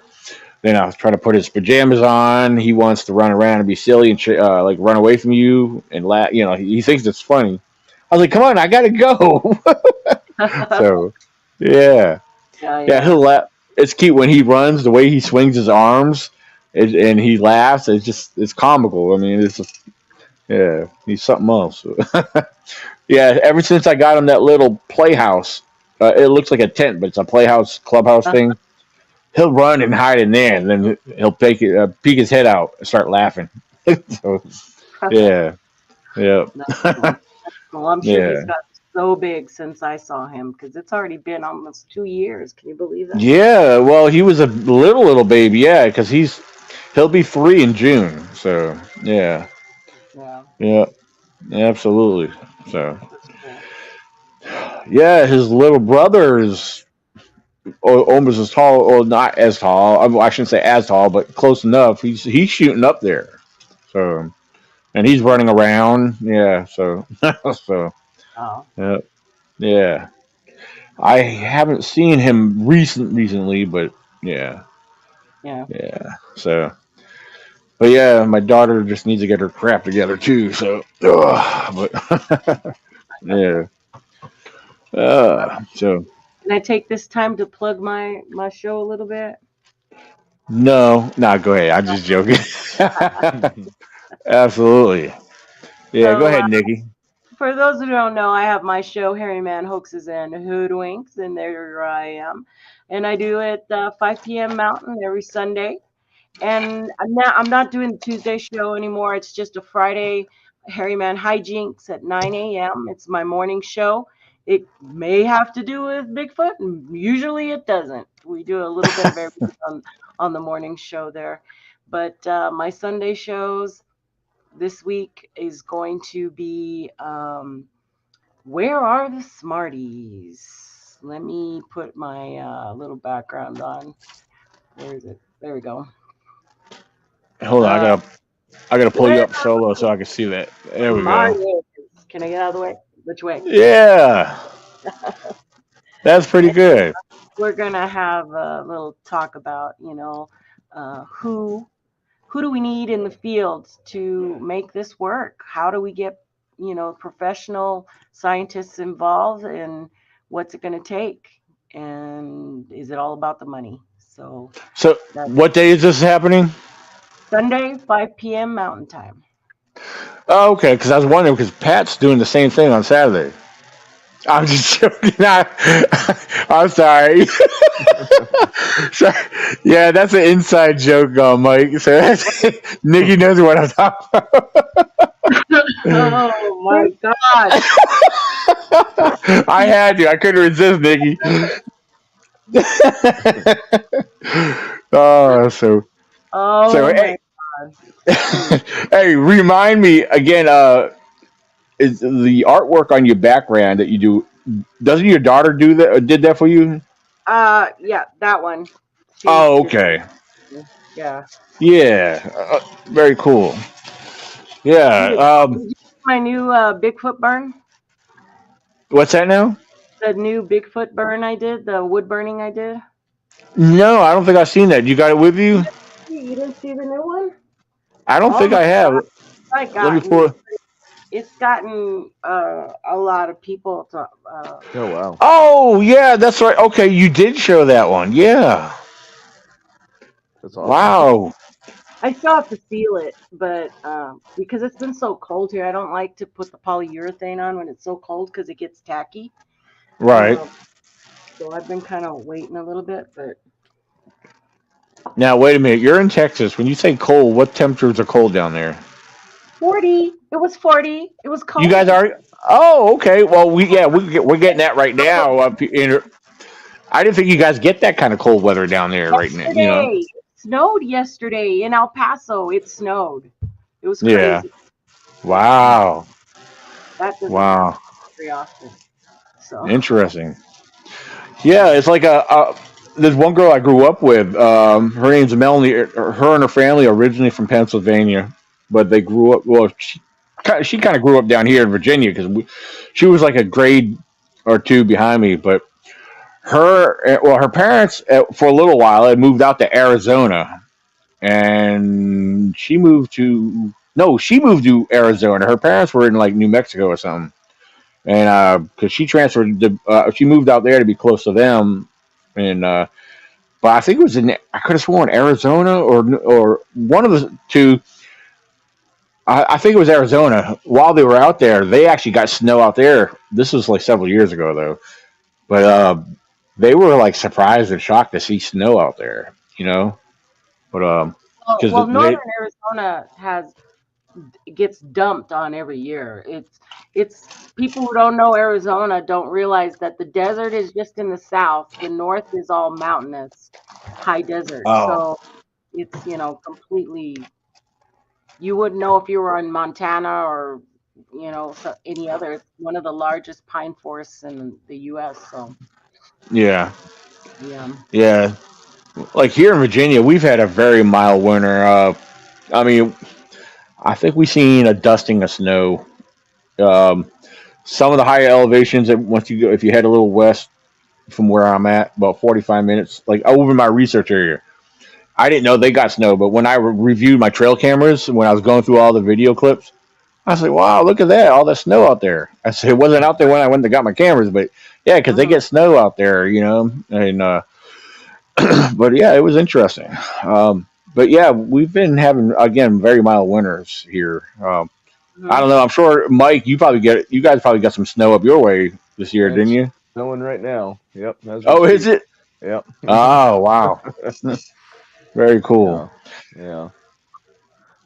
then I was trying to put his pajamas on. He wants to run around and be silly and like run away from you and laugh. He thinks it's funny. I was like, "Come on, I gotta go." So, yeah, yeah, yeah, yeah. he'll laugh. It's cute when he runs. The way he swings his arms, and he laughs. It's comical. I mean, it's just, yeah, he's something else. Yeah, ever since I got him that little playhouse, it looks like a tent, but it's a playhouse clubhouse thing. He'll run and hide in there, and then he'll peek his head out and start laughing. So yeah, yeah, That's cool. Well, I'm sure he's yeah, got so big since I saw him, because it's already been almost 2 years. Can you believe that? yeah. Well, he was a little baby, yeah, because He'll be 3 in June. So yeah, Yeah, yeah, absolutely. So that's cool. yeah, his little brother is almost as tall, or not as tall. I shouldn't say as tall, but close enough. He's shooting up there. So and he's running around. Yeah. So so Oh, yeah, yeah. I haven't seen him recently, but yeah, yeah. yeah. So but yeah, my daughter just needs to get her crap together too. So but yeah. So Can I take this time to plug my show a little bit? no, nah, go ahead. I'm just joking. Absolutely. Yeah, go So, ahead, Nikki. for those who don't know, I have my show, Harry Man Hoaxes and Hoodwinks, and there I am. And I do it 5 p.m. Mountain every Sunday. And I'm not doing the Tuesday show anymore. It's just a Friday Harry Man Hijinks at 9 a.m. It's my morning show. It may have to do with Bigfoot, and usually it doesn't. We do a little bit of everything on the morning show there. But my Sunday shows this week is going to be Where Are the Smarties? Let me put my little background on. Where is it? There we go. Hold on, Uh, I gotta pull you where up solo so I can see that. There we go. Smarties? Can I get out of the way? Which way? Yeah, that's pretty good. We're gonna have a little talk about, who do we need in the field to make this work? How do we get, professional scientists involved, and what's it going to take? And is it all about the money? So So, that's what day is this happening? Sunday, 5 p.m. Mountain Time. Oh, okay, because I was wondering because Pat's doing the same thing on Saturday. I'm just joking. I'm sorry. So, yeah, that's an inside joke, Mike. So Nikki knows what I'm talking about. Oh my God. I had to. I couldn't resist, Nikki. Oh, so Oh my hey, God. Hmm. hey, remind me again. Is the artwork on your background that you do? Doesn't your daughter do that? Did that for you? Yeah, that one. She Oh, did okay. that. Yeah. Yeah, very cool. She Yeah. did. Did you see my new Bigfoot burn? What's that now? The new Bigfoot burn I did, the wood burning I did. No, I don't think I've seen that. You got it with You you? didn't see the new one? I don't Oh think my I have. God, I Let me gotten pull it. it's gotten a lot of people to Oh wow, Oh, yeah, that's right. Okay, you did show that one. Yeah. that's awesome. Wow. I still have to seal it, but because it's been so cold here, I don't like to put the polyurethane on when it's so cold because it gets tacky. Right. Um, so I've been kind of waiting a little bit, but Now, wait a minute. You're in Texas. When you say cold, what temperatures are cold down there? 40. It was 40. It was You guys cold. are. Oh, okay. Well, we're getting that right now. I didn't think you guys get that kind of cold weather down there right now. Yesterday, it snowed yesterday in El Paso. It snowed. It was Yeah. crazy. Yeah, Wow. that doesn't happen Wow. very often. So, Interesting. Yeah, it's like there's one girl I grew up with. Her name's Melanie. Her and her family are originally from Pennsylvania, but they grew up. Well, she kind of grew up down here in Virginia because she was like a grade or two behind me. But her parents for a little while had moved out to Arizona, and she moved to Arizona. Her parents were in like New Mexico or something, and because she moved out there to be close to them, and but I think it was I could have sworn Arizona or one of the two. I think it was Arizona. While they were out there, they actually got snow out there. This was like several years ago though, but they were like surprised and shocked to see snow out there. But because well, they northern Arizona gets dumped on every year. It's people who don't know Arizona don't realize that the desert is just in the south. The north is all mountainous, high desert. oh So it's completely. You wouldn't know if you were in Montana or any other. It's one of the largest pine forests in the U.S. So Yeah, yeah. yeah. Like here in Virginia, we've had a very mild winter. I mean, I think we've seen a dusting of snow. Um, some of the higher elevations that once you go, if you head a little west from where I'm at, about 45 minutes, like over my research area, I didn't know they got snow. But when I reviewed my trail cameras, when I was going through all the video clips, I was like, wow, look at that, all the snow out there. I said, it wasn't out there when I went and got my cameras, but yeah, because they Mhm. get snow out there, and but yeah, it was interesting. But yeah, we've been having again very mild winters here. I Mhm. don't know. I'm sure Mike, you guys probably got some snow up your way this year, didn't It's you? snowing right now. Yep, as we Oh, is speak. it? Yep. Oh, wow. Very cool. Yeah. Yeah.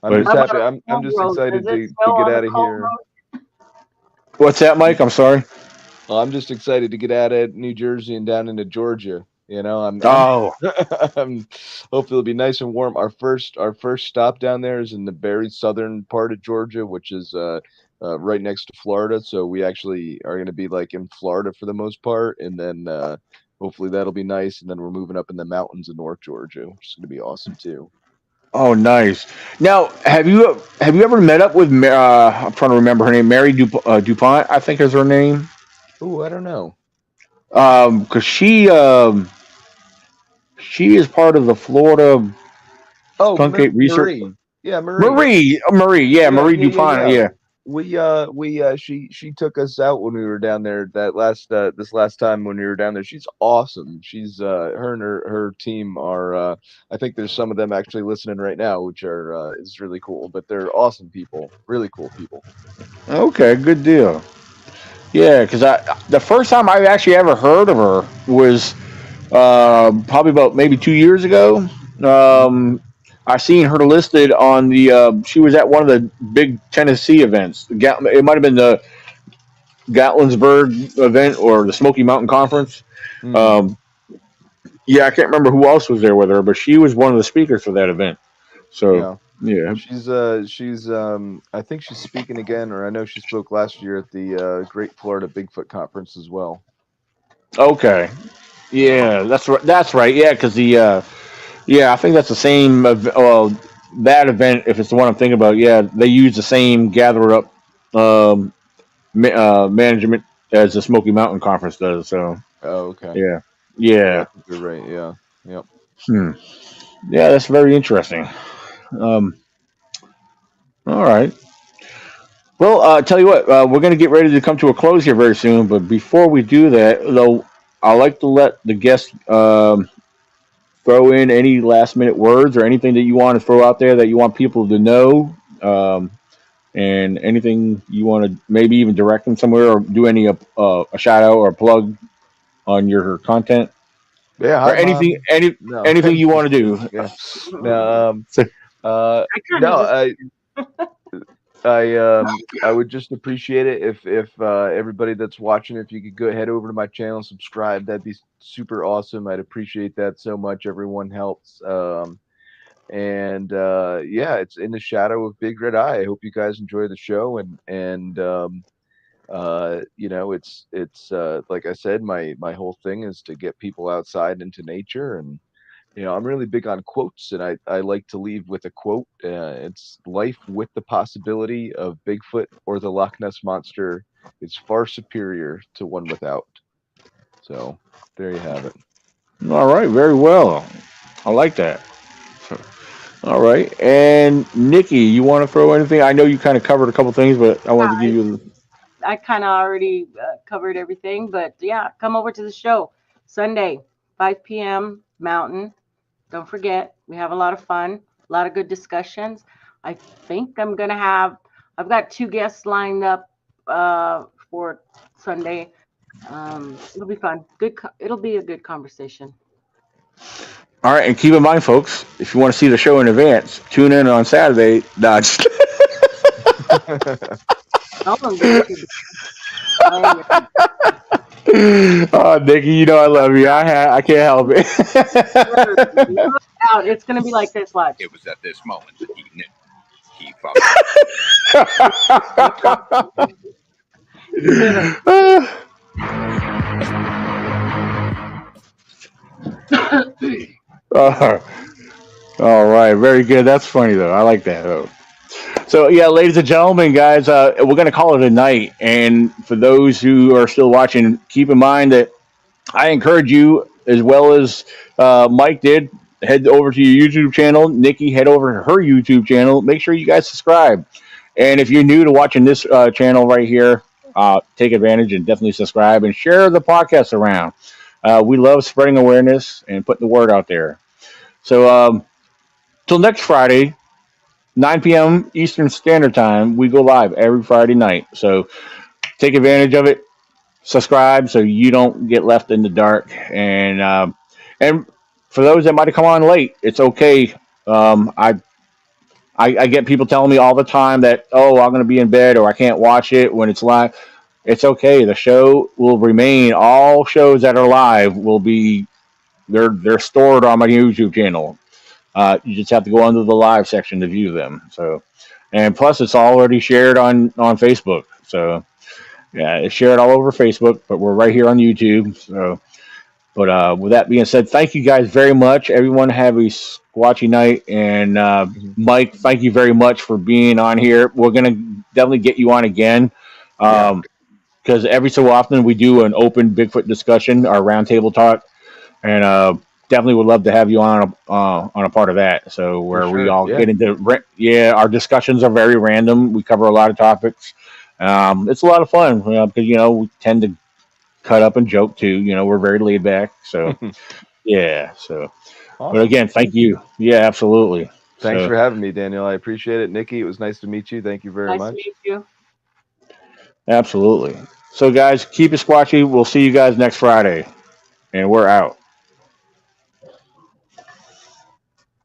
I'm But just How about happy. on I'm cold just roads? Does excited it to snow get on the out of cold here. road? what's that, Mike? I'm sorry. I'm just excited to get out of New Jersey and down into Georgia. I'm Oh, I'm hopefully it'll be nice and warm. Our first stop down there is in the very southern part of Georgia, which is right next to Florida. So we actually are going to be like in Florida for the most part, and then hopefully that'll be nice. And then we're moving up in the mountains in North Georgia, which is going to be awesome too. oh, nice. Now, have you ever met up with? I'm trying to remember her name. Mary Dupont, I think is her name. Oh, I don't know. Because she is part of the Florida Oh, Truncate Research. Marie. Yeah, Marie. Marie, yeah, Yeah, Marie yeah, yeah, Dupont, yeah. yeah. She took us out when we were down there this last time when we were down there. She's awesome. She's her and her team are I think there's some of them actually listening right now, which are is really cool. But they're awesome people, really cool people. Okay, good deal. Yeah, because the first time I actually ever heard of her was probably about maybe 2 years ago. Mhm. Um, I seen her listed on the. She was at one of the big Tennessee events. It might have been the Gatlinburg event or the Smoky Mountain Conference. Mm. Um, yeah, I can't remember who else was there with her, but she was one of the speakers for that event. So Yeah. yeah, She's I think she's speaking again, or I know she spoke last year at the Great Florida Bigfoot Conference as well. okay, Yeah. yeah, that's right. That's right. Yeah, because yeah, I think that's the same. Well, that event, if it's the one I'm thinking about, yeah, they use the same gather up um, management as the Smoky Mountain Conference does. So Oh, okay. yeah, Yeah, I yeah, think you're right. Yeah. Yep. hmm. Yeah, that's very interesting. Um, all right. Well, tell you what, we're going to get ready to come to a close here very soon. But before we do that, though, I like to let the guests throw in any last minute words or anything that you want to throw out there that you want people to know. And anything you want to maybe even direct them somewhere or do a shout out or a plug on your content Yeah. or Hi, anything mom. No. anything you want to do. Yeah. No. So- I kind No. of just I would just appreciate it if everybody that's watching, if you could go head over to my channel, subscribe. That'd be super awesome. I'd appreciate that so much. Everyone helps. And yeah, it's in the shadow of Big Red Eye. I hope you guys enjoy the show, and it's like I said, my whole thing is to get people outside into nature. And I'm really big on quotes, and I like to leave with a quote. It's life with the possibility of Bigfoot or the Loch Ness monster is far superior to one without. So there you have it. all right, very well. I like that. So, all right, and Nikki, you want to throw anything? I know you kind of covered a couple things, but I wanted to give you. I kind of already covered everything, but yeah, come over to the show Sunday, 5 p.m. Mountain. Don't forget, we have a lot of fun, a lot of good discussions. I think I've got two guests lined up for Sunday. It'll be fun. It'll be a good conversation. All right, and keep in mind, folks, if you want to see the show in advance, tune in on Saturday. Nah, just- I'm gonna get you. Oh, yeah. Oh, Nikki, you know I love you. I can't help it. Look out. It's going to be like this. Watch. It was at this moment that he knew he fucked up. All right, very good. That's funny though. I like that. Though. So yeah, ladies and gentlemen, guys, we're gonna call it a night. And for those who are still watching, keep in mind that I encourage you, as well as Mike did, head over to your YouTube channel. Nikki, head over to her YouTube channel. Make sure you guys subscribe. And if you're new to watching this channel right here, take advantage and definitely subscribe and share the podcast around. We love spreading awareness and putting the word out there. So till next Friday, 9 p.m. Eastern Standard Time, we go live every Friday night. So take advantage of it. Subscribe so you don't get left in the dark. And for those that might have come on late, it's okay. I get people telling me all the time that, oh, I'm going to be in bed or I can't watch it when it's live. It's okay. The show will remain. All shows that are live will be they're stored on my YouTube channel. You just have to go under the live section to view them. So, and plus it's already shared on Facebook. So yeah, it's shared all over Facebook, but we're right here on YouTube. So, but with that being said, thank you guys very much. Everyone have a squatchy night. And Mike, thank you very much for being on here. We're going to definitely get you on again. Because every so often we do an open Bigfoot discussion, our roundtable talk. And definitely would love to have you on a part of that. So where we all get into, our discussions are very random. We cover a lot of topics. It's a lot of fun because, we tend to cut up and joke too. We're very laid back. So, yeah. So, awesome. But again, thank you. Yeah, absolutely. Thanks for having me, Daniel. I appreciate it. Nikki, it was nice to meet you. Thank you very much. Nice to meet you. Absolutely. So, guys, keep it squatchy. We'll see you guys next Friday. And we're out.